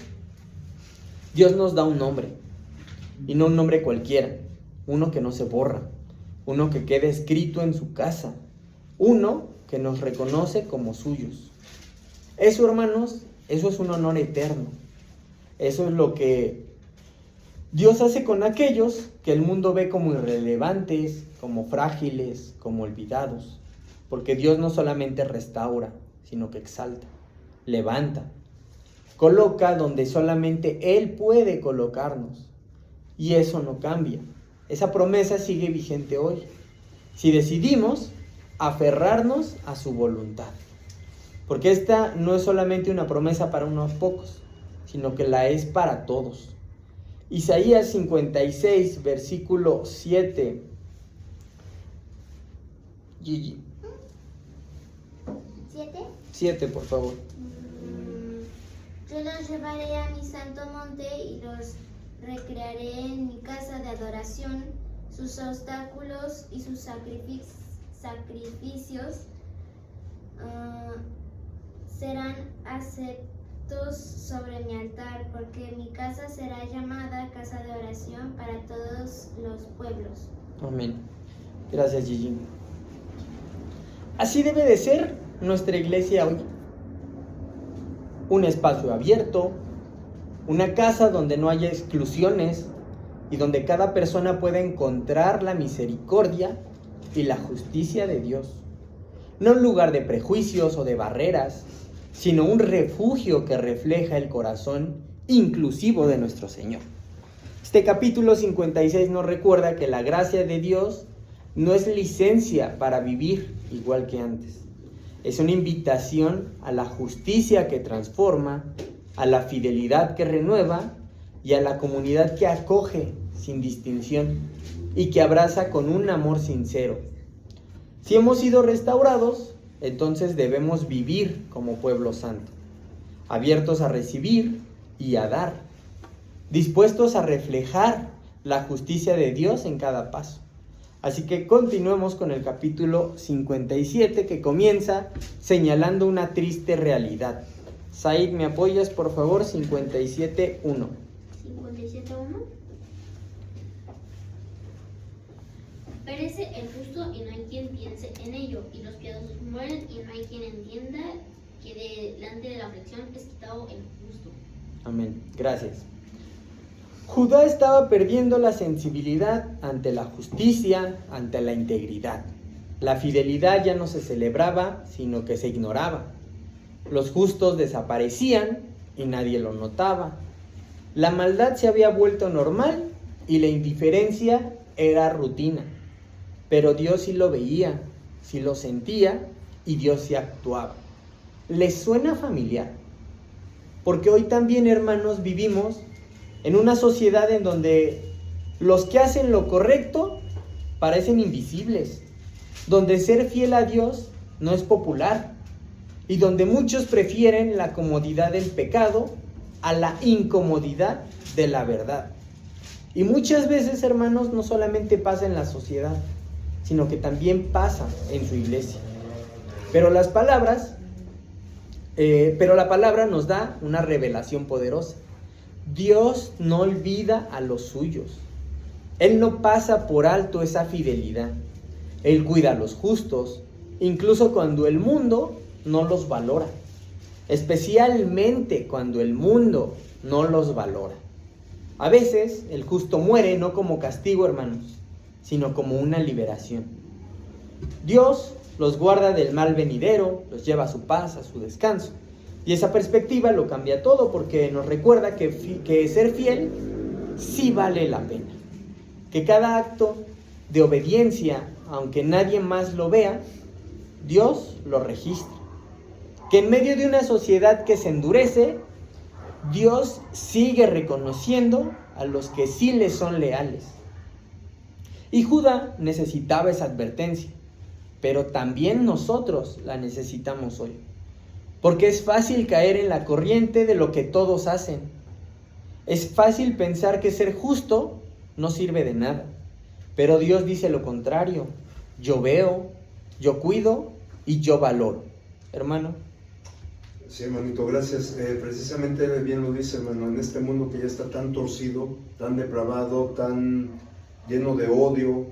Dios nos da un nombre, y no un nombre cualquiera, uno que no se borra, uno que quede escrito en su casa, uno que nos reconoce como suyos. Eso, hermanos, eso es un honor eterno. Eso es lo que Dios hace con aquellos que el mundo ve como irrelevantes, como frágiles, como olvidados. Porque Dios no solamente restaura, sino que exalta, levanta, coloca donde solamente Él puede colocarnos. Y eso no cambia. Esa promesa sigue vigente hoy, si decidimos aferrarnos a su voluntad. Porque esta no es solamente una promesa para unos pocos, sino que la es para todos. Isaías 56, versículo 7. Gigi. ¿7? 7, por favor. Yo los llevaré a mi santo monte y los recrearé en mi casa de adoración. Sus obstáculos y sus sacrificios serán holocaustos sobre mi altar, porque mi casa será llamada casa de oración para todos los pueblos. Amén. Gracias, Gigi. Así debe de ser nuestra iglesia hoy. Un espacio abierto, una casa donde no haya exclusiones y donde cada persona pueda encontrar la misericordia y la justicia de Dios. No un lugar de prejuicios o de barreras, sino un refugio que refleja el corazón inclusivo de nuestro Señor. Este capítulo 56 nos recuerda que la gracia de Dios no es licencia para vivir igual que antes. Es una invitación a la justicia que transforma, a la fidelidad que renueva y a la comunidad que acoge sin distinción y que abraza con un amor sincero. Si hemos sido restaurados, entonces debemos vivir como pueblo santo, abiertos a recibir y a dar, dispuestos a reflejar la justicia de Dios en cada paso. Así que continuemos con el capítulo 57, que comienza señalando una triste realidad. Said, ¿me apoyas, por favor? 57.1. 57.1. Perece el justo y no hay quien piense en ello, y los piadosos mueren y no hay quien entienda que delante de la aflicción es quitado el justo. Amén. Gracias. Judá estaba perdiendo la sensibilidad ante la justicia, ante la integridad. La fidelidad ya no se celebraba, sino que se ignoraba. Los justos desaparecían y nadie lo notaba. La maldad se había vuelto normal y la indiferencia era rutina. Pero Dios sí lo veía, sí lo sentía y Dios sí actuaba. ¿Les suena familiar? Porque hoy también, hermanos, vivimos en una sociedad en donde los que hacen lo correcto parecen invisibles, donde ser fiel a Dios no es popular y donde muchos prefieren la comodidad del pecado a la incomodidad de la verdad. Y muchas veces, hermanos, no solamente pasa en la sociedad, sino que también pasa en su iglesia. Pero la palabra nos da una revelación poderosa. Dios no olvida a los suyos. Él no pasa por alto esa fidelidad. Él cuida a los justos, incluso cuando el mundo no los valora. Especialmente cuando el mundo no los valora. A veces el justo muere no como castigo, hermanos, sino como una liberación. Dios los guarda del mal venidero, los lleva a su paz, a su descanso. Y esa perspectiva lo cambia todo, porque nos recuerda que ser fiel sí vale la pena. Que cada acto de obediencia, aunque nadie más lo vea, Dios lo registra. Que en medio de una sociedad que se endurece, Dios sigue reconociendo a los que sí le son leales. Y Judá necesitaba esa advertencia, pero también nosotros la necesitamos hoy. Porque es fácil caer en la corriente de lo que todos hacen. Es fácil pensar que ser justo no sirve de nada. Pero Dios dice lo contrario. Yo veo, yo cuido y yo valoro. Hermano. Sí, hermanito, gracias. Precisamente bien lo dice, hermano, en este mundo que ya está tan torcido, tan depravado, tan lleno de odio,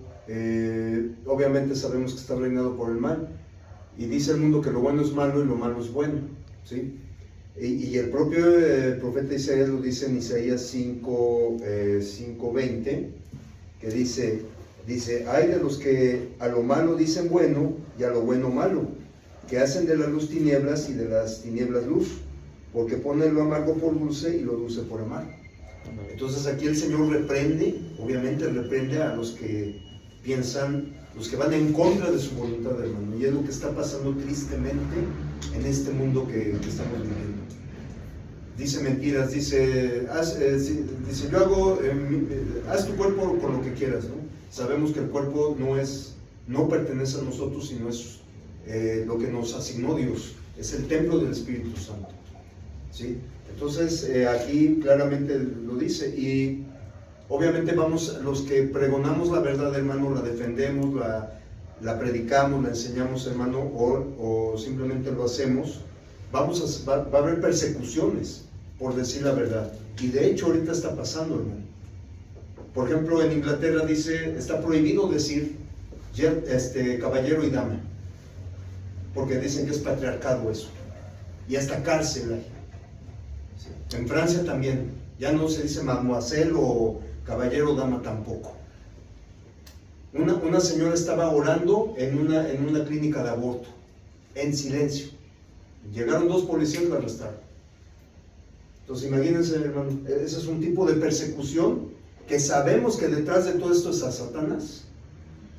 obviamente sabemos que está reinado por el mal. Y dice el mundo que lo bueno es malo y lo malo es bueno, ¿sí? Y el propio profeta Isaías lo dice en Isaías 5:20, que dice, hay de los que a lo malo dicen bueno y a lo bueno malo, que hacen de la luz tinieblas y de las tinieblas luz, porque ponen lo amargo por dulce y lo dulce por amargo. Entonces aquí el Señor obviamente reprende a los que piensan, los que van en contra de su voluntad, hermano, y es lo que está pasando tristemente en este mundo que estamos viviendo. Dice mentiras, dice yo hago, haz tu cuerpo con lo que quieras, ¿no? Sabemos que el cuerpo no pertenece a nosotros, sino es lo que nos asignó Dios, es el templo del Espíritu Santo, ¿sí? Entonces aquí claramente lo dice, y obviamente los que pregonamos la verdad, hermano, la defendemos, la predicamos, la enseñamos, hermano, o simplemente lo hacemos, va a haber persecuciones por decir la verdad. Y de hecho ahorita está pasando, hermano. Por ejemplo, en Inglaterra dice, está prohibido decir caballero y dama, porque dicen que es patriarcado eso, y hasta cárcel hay. En Francia también, ya no se dice mademoiselle o caballero o dama tampoco. Una señora estaba orando en una clínica de aborto, en silencio. Llegaron 2 policías y la arrestaron. Entonces imagínense, hermano, ese es un tipo de persecución que sabemos que detrás de todo esto está Satanás.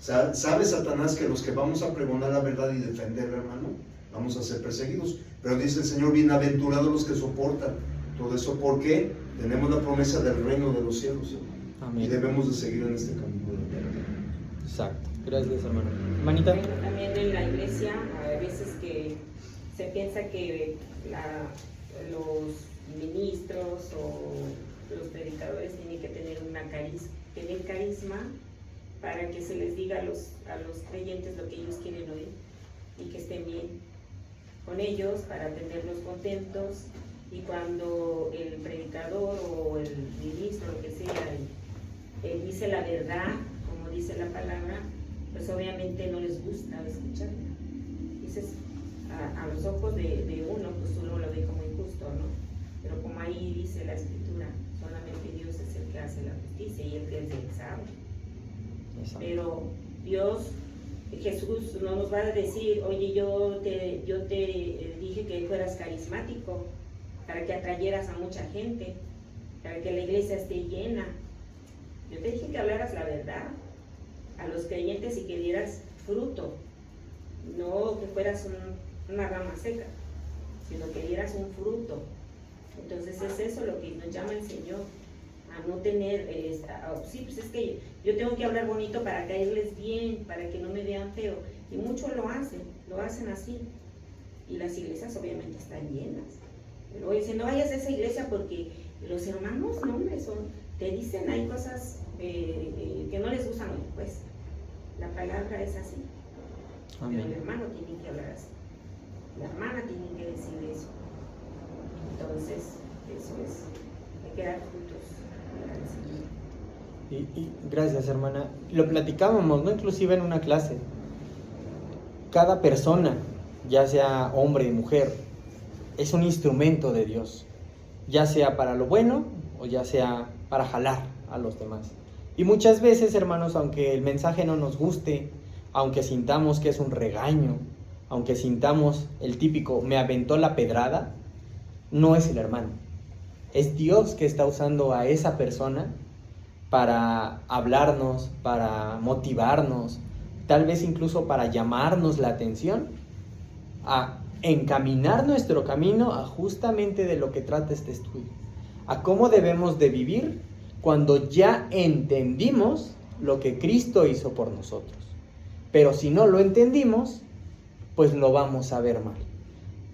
Sabe Satanás que los que vamos a pregonar la verdad y defenderla, hermano, vamos a ser perseguidos. Pero dice el Señor, bienaventurados los que soportan todo eso, porque tenemos la promesa del reino de los cielos, hermano. Amén. Y debemos de seguir en este camino. Exacto. Gracias, hermano. Manita. Bueno, también en la iglesia a veces que se piensa que los ministros o los predicadores tienen que tener carisma para que se les diga a los creyentes lo que ellos quieren oír y que estén bien con ellos para tenerlos contentos, y cuando el predicador o el ministro, lo que sea, dice la verdad, como dice la palabra, pues obviamente no les gusta escucharla. Dices, a los ojos de uno, pues uno lo ve como injusto, ¿no? Pero como ahí dice la Escritura, solamente Dios es el que hace la justicia y el que es el sabio. Pero Jesús no nos va a decir, oye, yo te dije que fueras carismático para que atrayeras a mucha gente, para que la iglesia esté llena. Yo te dije que hablaras la verdad a los creyentes y que dieras fruto, no que fueras una rama seca, sino que dieras un fruto. Entonces es eso lo que nos llama el Señor, a no tener, sí, pues es que yo tengo que hablar bonito para caerles bien, para que no me vean feo, y muchos lo hacen así, y las iglesias obviamente están llenas. Pero oye, si no vayas a esa iglesia porque los hermanos, no hombre, te dicen, hay cosas que no les gustan, pues la palabra es así. Amén. Pero el hermano tiene que hablar así, la hermana tiene que decir eso. Entonces, eso es, hay que dar frutos. Y gracias, hermana. Lo platicábamos, ¿no? Inclusive en una clase. Cada persona, ya sea hombre o mujer, es un instrumento de Dios, ya sea para lo bueno o ya sea para jalar a los demás. Y muchas veces, hermanos, aunque el mensaje no nos guste, aunque sintamos que es un regaño, aunque sintamos el típico me aventó la pedrada, no es el hermano, es Dios que está usando a esa persona para hablarnos, para motivarnos, tal vez incluso para llamarnos la atención, a encaminar nuestro camino a justamente de lo que trata este estudio, a cómo debemos de vivir cuando ya entendimos lo que Cristo hizo por nosotros. Pero si no lo entendimos, pues lo vamos a ver mal.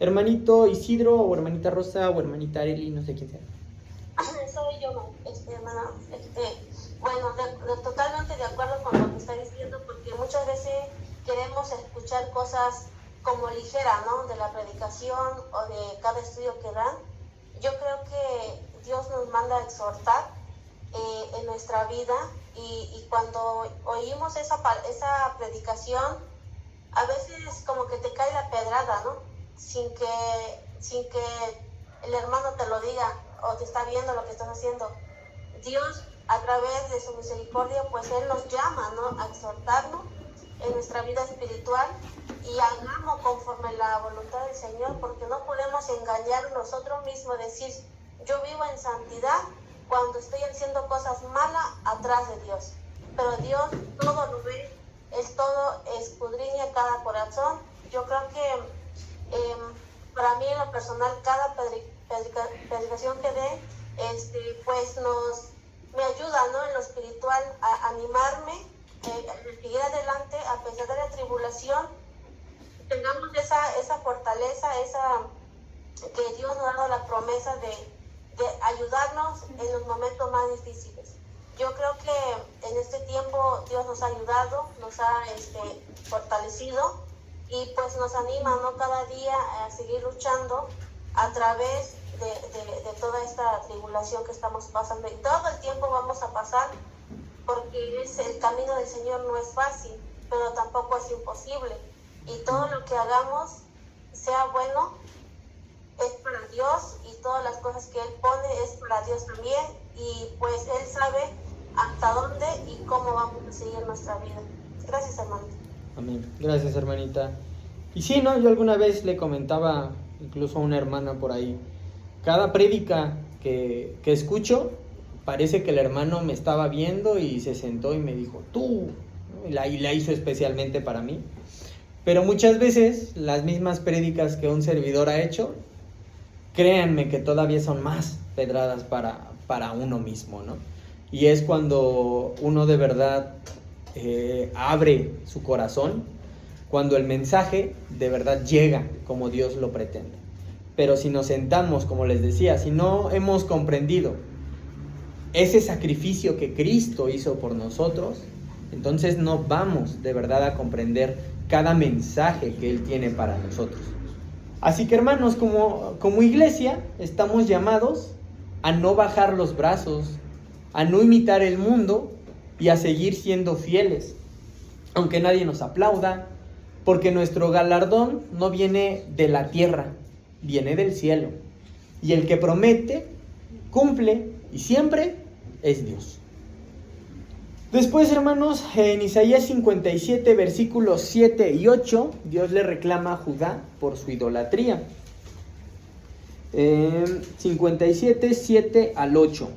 Hermanito Isidro, o hermanita Rosa, o hermanita Arely, no sé quién sea. Soy yo, hermana. Bueno, totalmente de acuerdo con lo que está diciendo, porque muchas veces queremos escuchar cosas como ligeras, ¿no? De la predicación o de cada estudio que dan. Yo creo que Dios nos manda a exhortar en nuestra vida, y cuando oímos esa predicación, a veces como que te cae la pedrada, ¿no? Sin que el hermano te lo diga o te está viendo lo que estás haciendo. Dios, a través de su misericordia, pues Él nos llama, ¿no? A exhortarnos en nuestra vida espiritual y hagamos conforme la voluntad del Señor, porque no podemos engañar nosotros mismos, decir yo vivo en santidad cuando estoy haciendo cosas malas atrás de Dios. Pero Dios todo lo ve, Él todo escudriña cada corazón. Yo creo que para mí en lo personal, cada predicación que dé, pues me ayuda, ¿no? En lo espiritual a animarme, a seguir adelante a pesar de la tribulación. Tengamos esa fortaleza, que Dios nos ha dado la promesa de ayudarnos en los momentos más difíciles. Yo creo que en este tiempo Dios nos ha ayudado, nos ha fortalecido, y pues nos anima, ¿no? Cada día a seguir luchando a través de toda esta tribulación que estamos pasando, y todo el tiempo vamos a pasar, porque el camino del Señor no es fácil, pero tampoco es imposible, y todo lo que hagamos, sea bueno, es para Dios, y todas las cosas que Él pone es para Dios también, y pues Él sabe hasta dónde y cómo vamos a seguir nuestra vida. Gracias, hermano. Amén. Gracias, hermanita. Y sí, ¿no? Yo alguna vez le comentaba incluso a una hermana por ahí, cada prédica que escucho, parece que el hermano me estaba viendo y se sentó y me dijo, tú, ¿no? y la hizo especialmente para mí. Pero muchas veces las mismas prédicas que un servidor ha hecho, créanme que todavía son más pedradas para uno mismo, ¿no? Y es cuando uno de verdad abre su corazón, cuando el mensaje de verdad llega como Dios lo pretende. Pero si nos sentamos, como les decía, si no hemos comprendido ese sacrificio que Cristo hizo por nosotros, entonces no vamos de verdad a comprender cada mensaje que Él tiene para nosotros. Así que, hermanos, como iglesia, estamos llamados a no bajar los brazos, a no imitar el mundo y a seguir siendo fieles, aunque nadie nos aplauda, porque nuestro galardón no viene de la tierra, viene del cielo. Y el que promete, cumple, y siempre es Dios. Después, hermanos, en Isaías 57, versículos 7 y 8, Dios le reclama a Judá por su idolatría. 57, 7 al 8.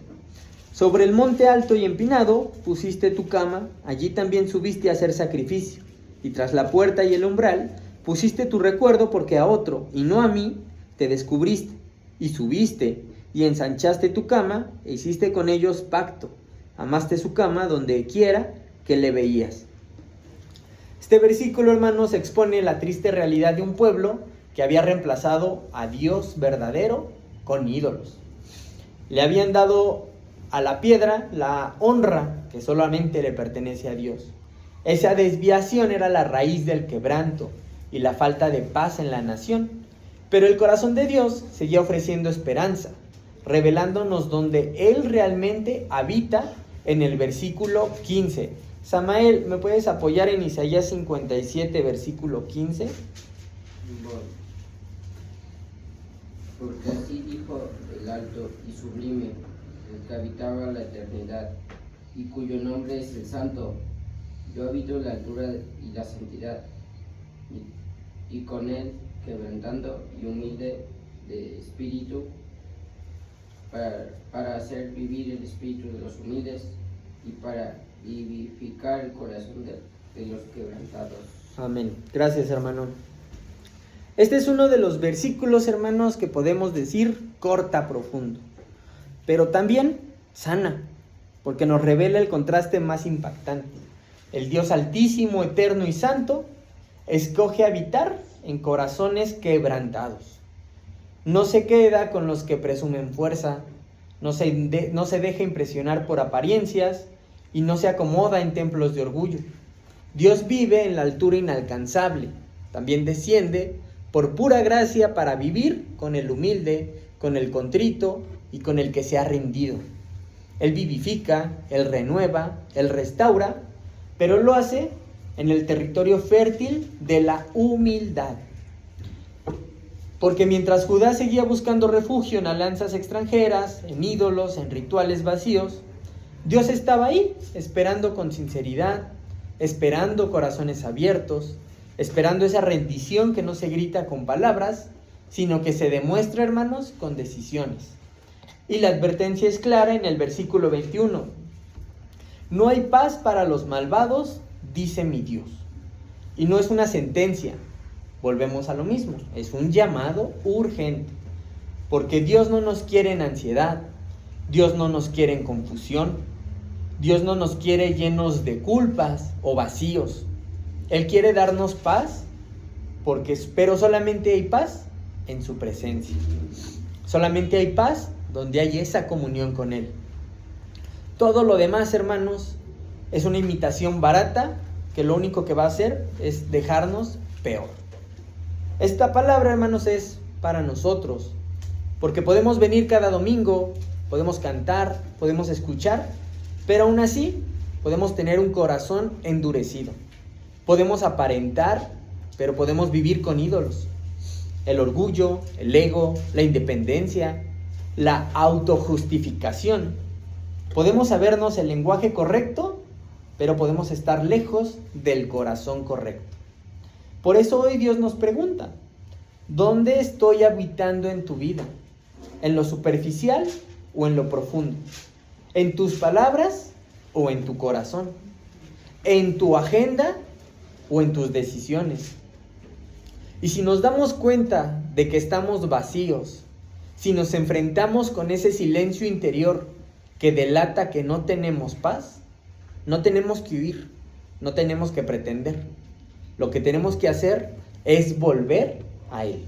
Sobre el monte alto y empinado pusiste tu cama, allí también subiste a hacer sacrificio. Y tras la puerta y el umbral pusiste tu recuerdo, porque a otro, y no a mí, te descubriste, y subiste, y ensanchaste tu cama, e hiciste con ellos pacto. Amaste su cama donde quiera que le veías. Este versículo, hermanos, expone la triste realidad de un pueblo que había reemplazado a Dios verdadero con ídolos. Le habían dado a la piedra la honra que solamente le pertenece a Dios. Esa desviación era la raíz del quebranto y la falta de paz en la nación. Pero el corazón de Dios seguía ofreciendo esperanza, revelándonos donde Él realmente habita en el versículo 15. Samael, ¿me puedes apoyar en Isaías 57, versículo 15? Bueno, porque así dijo el alto y sublime, el que habitaba la eternidad, y cuyo nombre es el Santo. Yo habito la altura y la santidad, y con él quebrantando y humilde de espíritu, para hacer vivir el espíritu de los humildes y para vivificar el corazón de los quebrantados. Amén. Gracias, hermano. Este es uno de los versículos, hermanos, que podemos decir corta, profundo, pero también sana, porque nos revela el contraste más impactante. El Dios altísimo, eterno y santo escoge habitar en corazones quebrantados. No se queda con los que presumen fuerza, no se deja impresionar por apariencias y no se acomoda en templos de orgullo. Dios vive en la altura inalcanzable, también desciende por pura gracia para vivir con el humilde, con el contrito y con el que se ha rendido. Él vivifica, Él renueva, Él restaura, pero lo hace en el territorio fértil de la humildad. Porque mientras Judá seguía buscando refugio en alianzas extranjeras, en ídolos, en rituales vacíos, Dios estaba ahí, esperando con sinceridad, esperando corazones abiertos, esperando esa rendición que no se grita con palabras, sino que se demuestra, hermanos, con decisiones. Y la advertencia es clara en el versículo 21. No hay paz para los malvados, dice mi Dios. Y no es una sentencia. Volvemos a lo mismo, es un llamado urgente, porque Dios no nos quiere en ansiedad, Dios no nos quiere en confusión, Dios no nos quiere llenos de culpas o vacíos. Él quiere darnos paz, pero solamente hay paz en su presencia. Solamente hay paz donde hay esa comunión con Él. Todo lo demás, hermanos, es una imitación barata que lo único que va a hacer es dejarnos peor. Esta palabra, hermanos, es para nosotros, porque podemos venir cada domingo, podemos cantar, podemos escuchar, pero aún así podemos tener un corazón endurecido. Podemos aparentar, pero podemos vivir con ídolos. El orgullo, el ego, la independencia, la autojustificación. Podemos sabernos el lenguaje correcto, pero podemos estar lejos del corazón correcto. Por eso hoy Dios nos pregunta, ¿dónde estoy habitando en tu vida? ¿En lo superficial o en lo profundo? ¿En tus palabras o en tu corazón? ¿En tu agenda o en tus decisiones? Y si nos damos cuenta de que estamos vacíos, si nos enfrentamos con ese silencio interior que delata que no tenemos paz, no tenemos que huir, no tenemos que pretender. Lo que tenemos que hacer es volver a Él.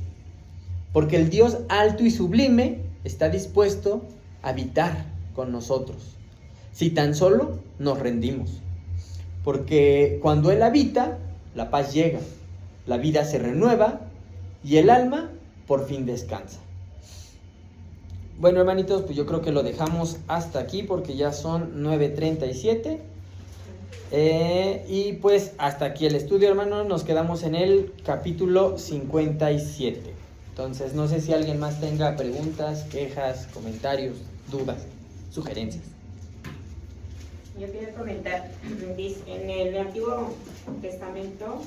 Porque el Dios alto y sublime está dispuesto a habitar con nosotros, si tan solo nos rendimos. Porque cuando Él habita, la paz llega, la vida se renueva y el alma por fin descansa. Bueno, hermanitos, pues yo creo que lo dejamos hasta aquí porque ya son 9:37. Y pues hasta aquí el estudio, hermanos. Nos quedamos en el capítulo 57. Entonces, no sé si alguien más tenga preguntas, quejas, comentarios, dudas, sugerencias. Yo quería comentar, en el Antiguo Testamento,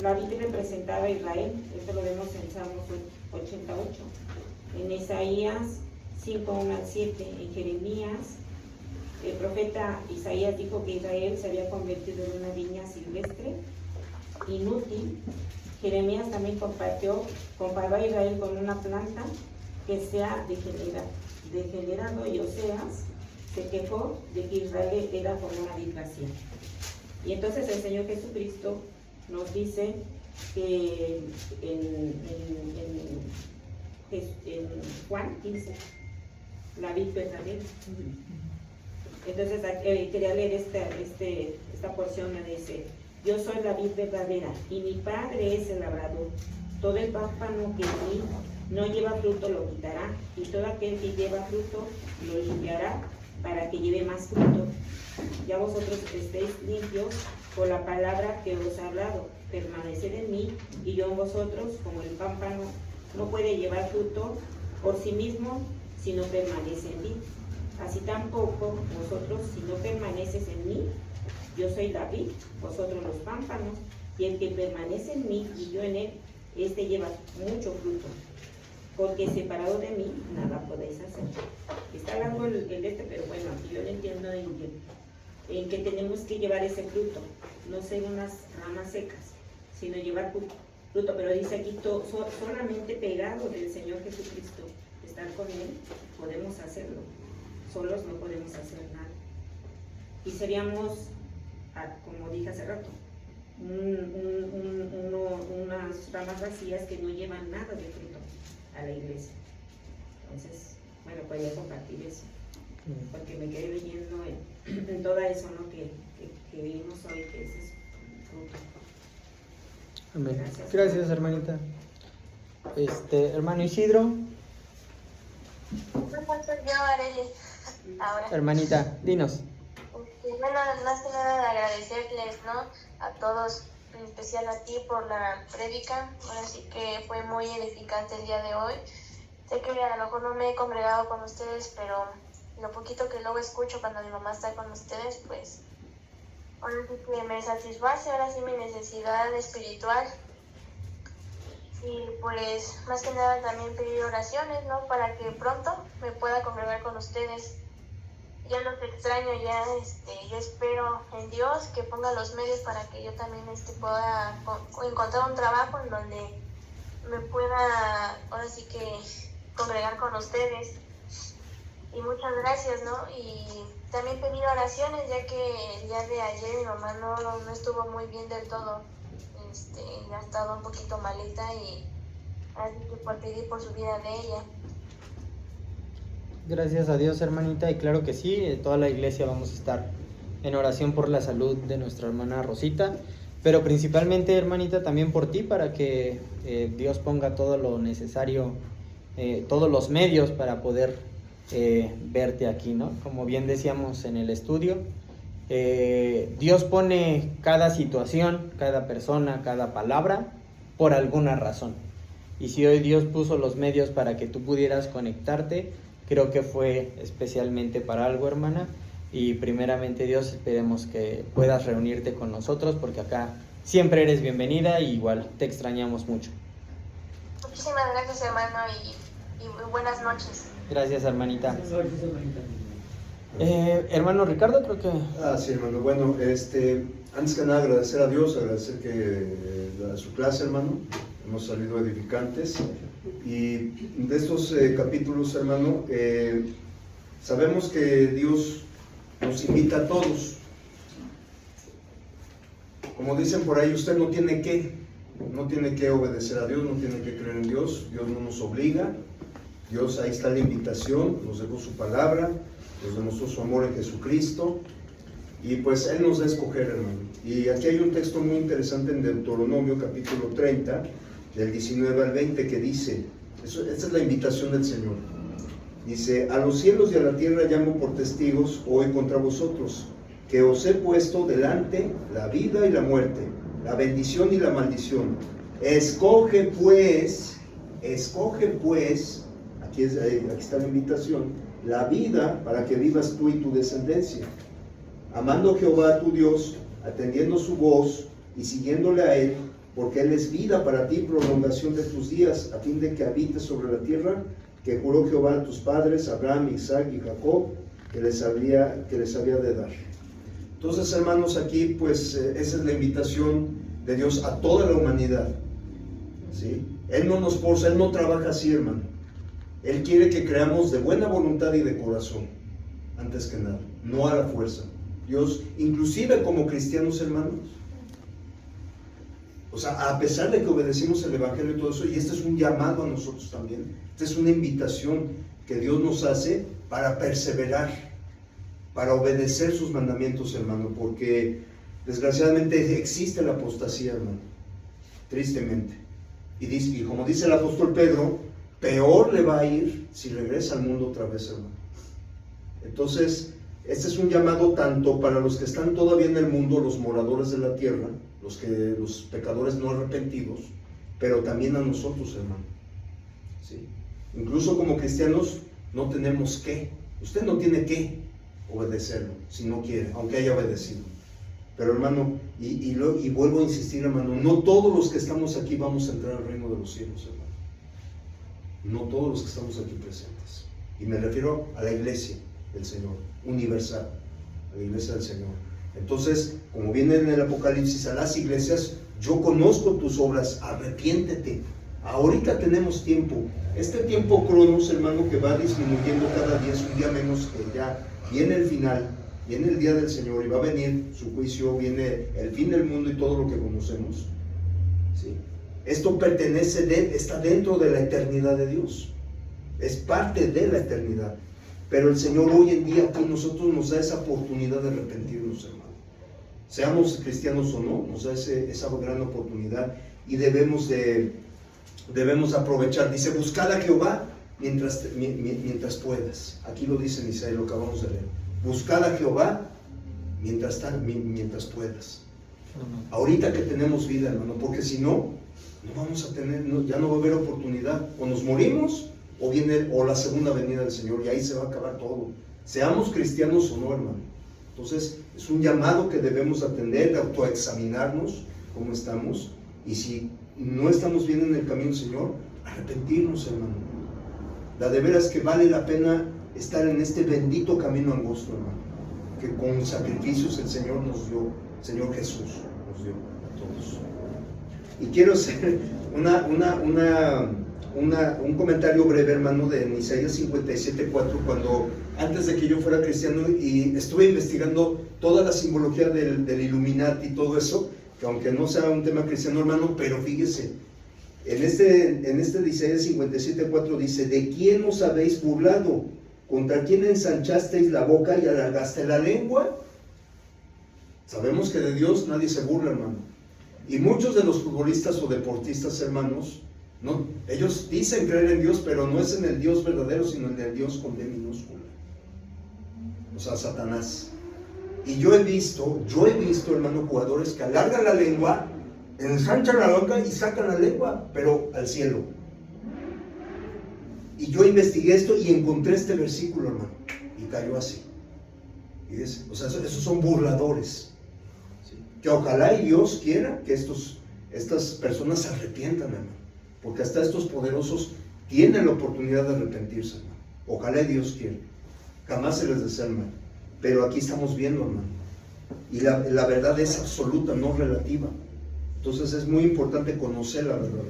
la vid representaba a Israel. Esto lo vemos en Salmos 88. En Isaías 5:1-7, en Jeremías, el profeta Isaías dijo que Israel se había convertido en una viña silvestre, inútil. Jeremías también comparó a Israel con una planta que se ha degenerado, y Oseas se quejó de que Israel era como una vid vacía. Y entonces el Señor Jesucristo nos dice que en Juan 15, la vid verdadera. Entonces quería leer esta porción. Me dice: yo soy la vid verdadera y mi Padre es el labrador. Todo el pámpano que en mí no lleva fruto lo quitará, y todo aquel que lleva fruto lo limpiará para que lleve más fruto. Ya vosotros estéis limpios por la palabra que os he hablado. Permaneced en mí y yo en vosotros. Como el pámpano no puede llevar fruto por sí mismo si no permanece en mí, así tampoco vosotros si no permaneces en mí. Yo soy la vid, vosotros los pámpanos, y el que permanece en mí y yo en él, este lleva mucho fruto, porque separado de mí nada podéis hacer. Está largo el pero bueno, aquí yo lo entiendo en que tenemos que llevar ese fruto, no ser unas ramas secas, sino llevar fruto. Pero dice aquí, solamente pegado del Señor Jesucristo, estar con Él, podemos hacerlo. Solos no podemos hacer nada. Y seríamos, como dije hace rato, unas ramas vacías que no llevan nada de fruto a la iglesia. Entonces, bueno, podría compartir eso, porque me quedé leyendo en todo eso, ¿no? que vimos hoy, que ese es fruto. Amén. Gracias, hermanita. Hermano Isidro. Yo, Arely, ahora. Hermanita, dinos. Bueno, más que nada agradecerles, ¿no? A todos, en especial a ti por la prédica. Ahora sí que fue muy edificante el día de hoy. Sé que a lo mejor no me he congregado con ustedes, pero lo poquito que luego escucho cuando mi mamá está con ustedes, pues ahora sí que me satisface, ahora sí mi necesidad espiritual. Y pues más que nada también pedir oraciones, ¿no? Para que pronto me pueda congregar con ustedes. Ya los extraño, yo espero en Dios que ponga los medios para que yo también pueda encontrar un trabajo en donde me pueda ahora sí que congregar con ustedes. Y muchas gracias, ¿no? Y también pedir oraciones, ya que el día de ayer mi mamá no estuvo muy bien del todo. Ha estado un poquito malita y así que por pedir por su vida de ella. Gracias a Dios, hermanita, y claro que sí, toda la iglesia vamos a estar en oración por la salud de nuestra hermana Rosita. pero principalmente, hermanita, también por ti, para que Dios ponga todo lo necesario, todos los medios para poder verte aquí, ¿no? Como bien decíamos en el estudio, Dios pone cada situación, cada persona, cada palabra por alguna razón. Y si hoy Dios puso los medios para que tú pudieras conectarte, creo que fue especialmente para algo, hermana. Y primeramente, Dios, esperemos que puedas reunirte con nosotros, porque acá siempre eres bienvenida y igual te extrañamos mucho. Muchísimas gracias, hermano, y buenas noches. Gracias, hermanita. Buenas noches, hermanita. Hermano Ricardo, creo que... Sí, hermano. Bueno, antes que nada agradecer a Dios, agradecer su clase, hermano. Hemos salido edificantes. Y de estos capítulos, hermano, sabemos que Dios nos invita a todos. Como dicen por ahí, usted no tiene que obedecer a Dios, no tiene que creer en Dios. Dios no nos obliga. Dios, ahí está la invitación, nos dejó su palabra, nos demostró su amor en Jesucristo, y pues Él nos da a escoger, hermano. Y aquí hay un texto muy interesante en Deuteronomio capítulo 30, del 19 al 20, que dice, esta es la invitación del Señor, dice: a los cielos y a la tierra llamo por testigos hoy contra vosotros, que os he puesto delante la vida y la muerte, la bendición y la maldición. Escoge pues, aquí está la invitación, la vida para que vivas tú y tu descendencia, amando a Jehová tu Dios, atendiendo su voz y siguiéndole a Él, porque Él es vida para ti, prolongación de tus días, a fin de que habites sobre la tierra que juró Jehová a tus padres, Abraham, Isaac y Jacob, que les había de dar. Entonces, hermanos, aquí pues esa es la invitación de Dios a toda la humanidad, ¿sí? Él no nos forza, Él no trabaja así, hermano. Él quiere que creamos de buena voluntad y de corazón, antes que nada, no a la fuerza. Dios, inclusive como cristianos, hermanos, o sea, a pesar de que obedecimos el Evangelio y todo eso, y este es un llamado a nosotros también, esta es una invitación que Dios nos hace para perseverar, para obedecer sus mandamientos, hermano, porque desgraciadamente existe la apostasía, hermano, tristemente. Y como dice el apóstol Pedro, peor le va a ir si regresa al mundo otra vez, hermano. Entonces, este es un llamado tanto para los que están todavía en el mundo, los moradores de la tierra, los pecadores no arrepentidos, pero también a nosotros, hermano. ¿Sí? Incluso como cristianos no tenemos que, usted no tiene que obedecerlo si no quiere, aunque haya obedecido. Pero, hermano, y vuelvo a insistir, hermano, no todos los que estamos aquí vamos a entrar al reino de los cielos, hermano. No todos los que estamos aquí presentes. Y me refiero a la iglesia del Señor, universal, a la iglesia del Señor. Entonces, como viene en el Apocalipsis a las iglesias, yo conozco tus obras, arrepiéntete. Ahorita tenemos tiempo. Este tiempo cronos, hermano, que va disminuyendo cada día, es un día menos, que ya viene el final, viene el día del Señor y va a venir su juicio, viene el fin del mundo y todo lo que conocemos. ¿Sí? Esto está dentro de la eternidad de Dios, es parte de la eternidad, pero el Señor hoy en día aquí nosotros nos da esa oportunidad de arrepentirnos, hermano. Seamos cristianos o no, nos da esa gran oportunidad y debemos aprovechar. Dice, buscad a Jehová mientras puedas. Aquí lo dice en Isaías, lo acabamos de leer. Buscad a Jehová mientras puedas. Ahorita que tenemos vida, hermano, porque si no, no vamos a tener, ya no va a haber oportunidad. O nos morimos o la segunda venida del Señor, y ahí se va a acabar todo. Seamos cristianos o no, hermano. Entonces, es un llamado que debemos atender, de autoexaminarnos cómo estamos, y si no estamos bien en el camino del Señor, arrepentirnos, hermano. La de veras que vale la pena estar en este bendito camino angosto, hermano, que con sacrificios el Señor nos dio, el Señor Jesús nos dio a todos. Y quiero hacer un comentario breve, hermano, de Isaías 57:4, cuando antes de que yo fuera cristiano y estuve investigando toda la simbología del Illuminati y todo eso, que aunque no sea un tema cristiano, hermano, pero fíjese, en este de Isaías 57:4 dice: ¿de quién os habéis burlado? ¿Contra quién ensanchasteis la boca y alargaste la lengua? Sabemos que de Dios nadie se burla, hermano. Y muchos de los futbolistas o deportistas, hermanos, no, ellos dicen creer en Dios, pero no es en el Dios verdadero, sino en el Dios con D minúscula. O sea, Satanás. Y yo he visto, hermano, jugadores que alargan la lengua, ensanchan la boca y sacan la lengua, pero al cielo. Y yo investigué esto y encontré este versículo, hermano, y cayó así. Y o sea, esos son burladores. ¿Sí? Que ojalá y Dios quiera que estas personas se arrepientan, hermano, porque hasta estos poderosos tienen la oportunidad de arrepentirse, hermano. Ojalá y Dios quiera. Jamás se les desea el mal. Pero aquí estamos viendo, hermano, y la verdad es absoluta, no relativa. Entonces es muy importante conocer la verdad.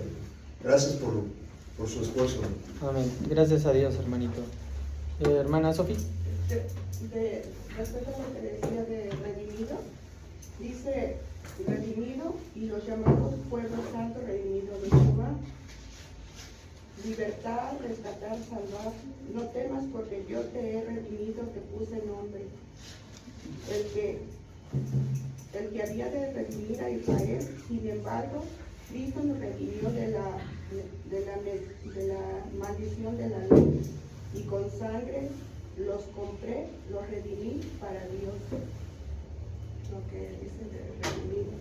Gracias por su esfuerzo. Amén. Gracias a Dios, hermanito. Hermana Sofía. Respecto a lo que decía de redimido, dice redimido y los llamados pueblo santo redimido de Jehová. Libertad, rescatar, salvar, no temas porque yo te he redimido, te puse nombre. El que había de redimir a Israel, sin embargo, Cristo nos redimió de la maldición de la ley, y con sangre los compré, los redimí para Dios. Lo que dice de redimido.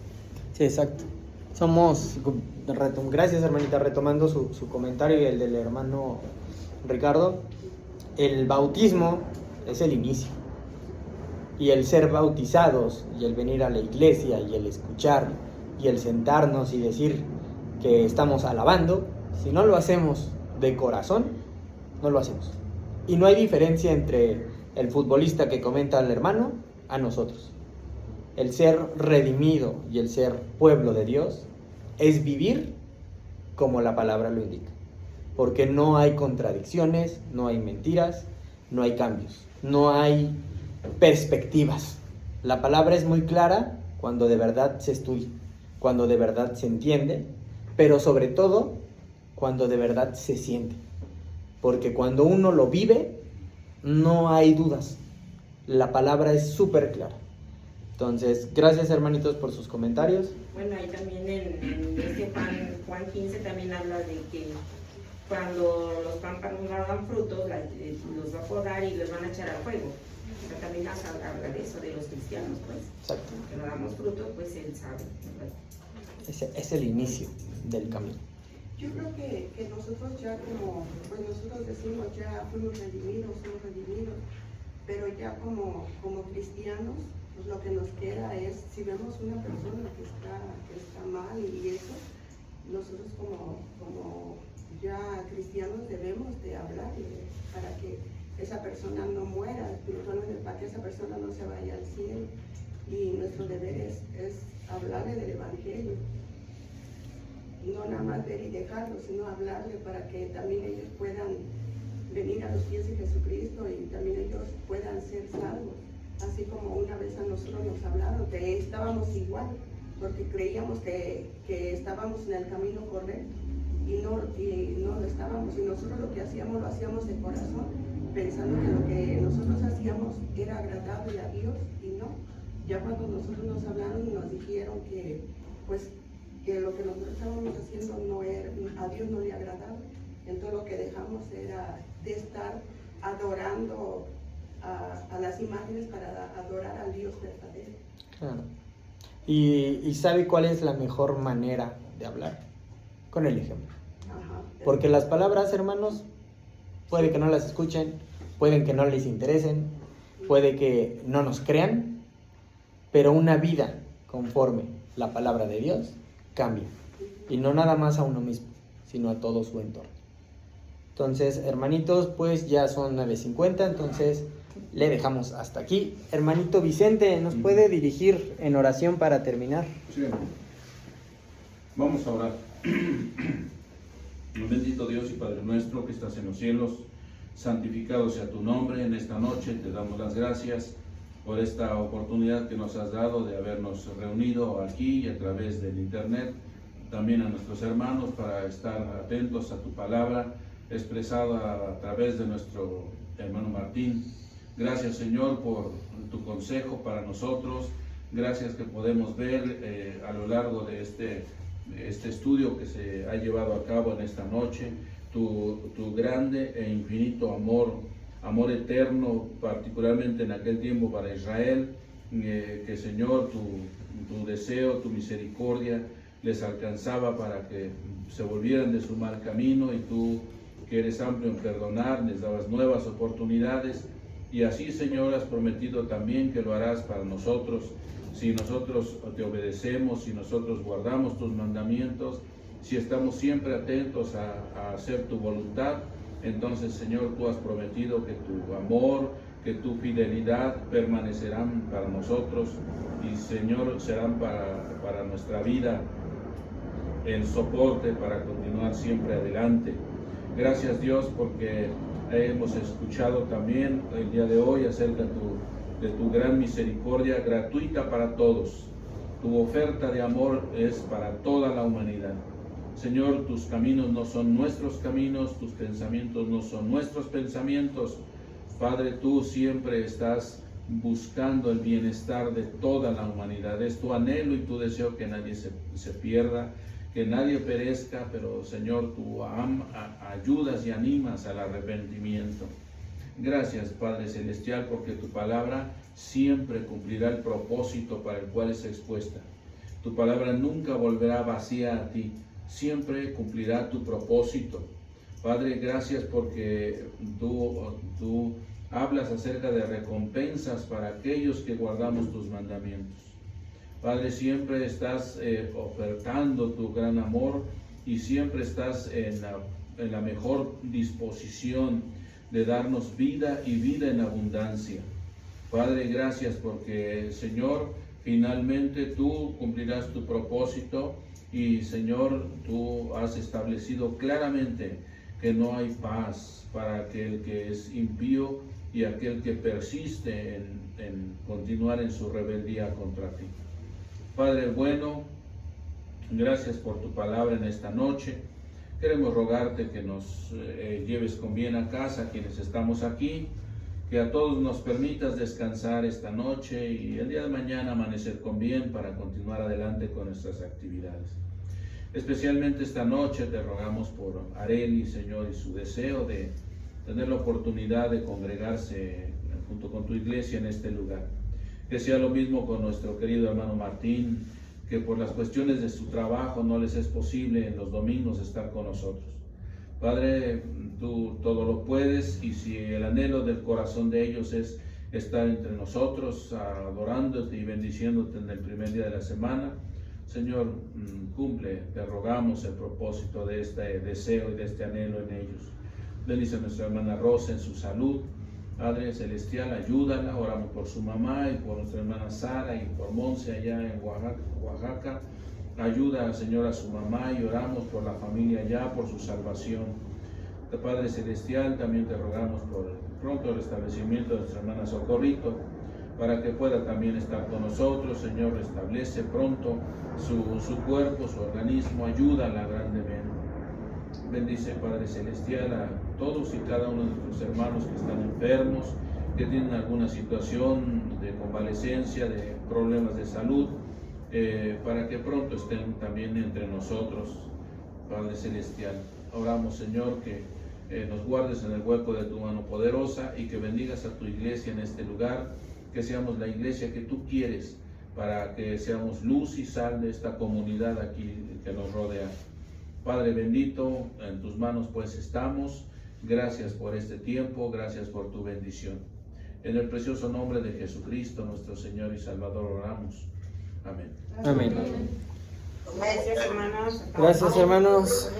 Sí, exacto. Gracias, hermanita, retomando su comentario y el del hermano Ricardo. El bautismo es el inicio. Y el ser bautizados, y el venir a la iglesia, y el escuchar, y el sentarnos y decir que estamos alabando, si no lo hacemos de corazón, no lo hacemos. Y no hay diferencia entre el futbolista que comenta al hermano a nosotros. El ser redimido y el ser pueblo de Dios es vivir como la palabra lo indica. Porque no hay contradicciones, no hay mentiras, no hay cambios, no hay perspectivas. La palabra es muy clara cuando de verdad se estudia, cuando de verdad se entiende, pero sobre todo cuando de verdad se siente. Porque cuando uno lo vive, no hay dudas. La palabra es súper clara. Entonces, gracias, hermanitos, por sus comentarios. Bueno, ahí también en este Juan 15 también habla de que cuando los pámpanos no dan frutos, los va a podar y los van a echar al fuego. O sea, también habla de eso, de los cristianos, pues. Exacto. Que no damos frutos, pues él sabe. Ese es el inicio del camino. Yo creo que nosotros ya como, pues nosotros decimos ya fuimos redimidos, pero ya como cristianos, pues lo que nos queda es, si vemos una persona que está mal y eso, nosotros como ya cristianos debemos de hablar para que esa persona no muera espiritualmente, para que esa persona no se vaya al cielo. Y nuestro deber es hablarle del Evangelio. No nada más ver y dejarlo, sino hablarle para que también ellos puedan venir a los pies de Jesucristo y también ellos puedan ser salvos. Así como una vez a nosotros nos hablaron que estábamos igual, porque creíamos que estábamos en el camino correcto y no lo estábamos. Y nosotros lo hacíamos de corazón, pensando que lo que nosotros hacíamos era agradable a Dios y no. Ya cuando nosotros nos hablaron y nos dijeron que lo que nosotros estábamos haciendo a Dios no le agradaba, entonces lo que dejamos era de estar adorando a las imágenes para adorar al Dios verdadero. Claro. ¿Y sabe cuál es la mejor manera de hablar? Con el ejemplo. Ajá. Porque las palabras, hermanos, puede que no las escuchen, pueden que no les interesen, puede que no nos crean, pero una vida conforme la palabra de Dios cambia. Y no nada más a uno mismo, sino a todo su entorno. Entonces, hermanitos, pues ya son 9:50, entonces le dejamos hasta aquí. Hermanito Vicente, ¿nos puede dirigir en oración para terminar? Sí, hermano. Vamos a orar. Bendito Dios y Padre nuestro que estás en los cielos, santificado sea tu nombre. En esta noche te damos las gracias por esta oportunidad que nos has dado de habernos reunido aquí y a través del internet, también a nuestros hermanos para estar atentos a tu palabra expresada a través de nuestro hermano Martín. Gracias, Señor, por tu consejo para nosotros. Gracias que podemos ver a lo largo de este estudio que se ha llevado a cabo en esta noche, tu grande e infinito amor eterno, particularmente en aquel tiempo para Israel, que Señor, tu deseo, tu misericordia les alcanzaba para que se volvieran de su mal camino, y tú, que eres amplio en perdonar, les dabas nuevas oportunidades, y así, Señor, has prometido también que lo harás para nosotros, si nosotros te obedecemos, si nosotros guardamos tus mandamientos, si estamos siempre atentos a hacer tu voluntad. Entonces, Señor, tú has prometido que tu amor, que tu fidelidad permanecerán para nosotros, y, Señor, serán para nuestra vida el soporte para continuar siempre adelante. Gracias, Dios, porque hemos escuchado también el día de hoy acerca de tu gran misericordia gratuita para todos. Tu oferta de amor es para toda la humanidad. Señor, tus caminos no son nuestros caminos, tus pensamientos no son nuestros pensamientos. Padre, tú siempre estás buscando el bienestar de toda la humanidad. Es tu anhelo y tu deseo que nadie se pierda, que nadie perezca, pero, Señor, tú ayudas y animas al arrepentimiento. Gracias, Padre Celestial, porque tu palabra siempre cumplirá el propósito para el cual es expuesta. Tu palabra nunca volverá vacía a ti, siempre cumplirá tu propósito. Padre, gracias porque tú hablas acerca de recompensas para aquellos que guardamos tus mandamientos. Padre, siempre estás ofertando tu gran amor, y siempre estás en la mejor disposición de darnos vida y vida en abundancia. Padre, gracias porque, Señor, finalmente tú cumplirás tu propósito, y, Señor, tú has establecido claramente que no hay paz para aquel que es impío y aquel que persiste en continuar en su rebeldía contra ti. Padre bueno, gracias por tu palabra en esta noche. Queremos rogarte que nos lleves con bien a casa quienes estamos aquí, que a todos nos permitas descansar esta noche y el día de mañana amanecer con bien para continuar adelante con nuestras actividades. Especialmente esta noche te rogamos por Areli, Señor, y su deseo de tener la oportunidad de congregarse junto con tu iglesia en este lugar. Que sea lo mismo con nuestro querido hermano Martín, que por las cuestiones de su trabajo no les es posible en los domingos estar con nosotros. Padre, tú todo lo puedes, y si el anhelo del corazón de ellos es estar entre nosotros, adorándote y bendiciéndote en el primer día de la semana, Señor, cumple, te rogamos, el propósito de este deseo y de este anhelo en ellos. Bendice a nuestra hermana Rosa en su salud. Padre Celestial, ayúdala. Oramos por su mamá y por nuestra hermana Sara y por Monse allá en Oaxaca. Ayuda, Señor, a su mamá, y oramos por la familia allá, por su salvación. Padre Celestial, también te rogamos por el pronto restablecimiento de nuestra hermana Socorrito, para que pueda también estar con nosotros. Señor, restablece pronto su cuerpo, su organismo, ayúdala grandemente. Bendice, Padre Celestial, a todos y cada uno de nuestros hermanos que están enfermos, que tienen alguna situación de convalecencia, de problemas de salud, para que pronto estén también entre nosotros, Padre Celestial. Oramos, Señor, que nos guardes en el hueco de tu mano poderosa, y que bendigas a tu iglesia en este lugar, que seamos la iglesia que tú quieres, para que seamos luz y sal de esta comunidad aquí que nos rodea. Padre bendito, en tus manos pues estamos. Gracias por este tiempo, gracias por tu bendición. En el precioso nombre de Jesucristo, nuestro Señor y Salvador, oramos. Amén. Amén. Gracias, hermanos. Gracias, hermanos.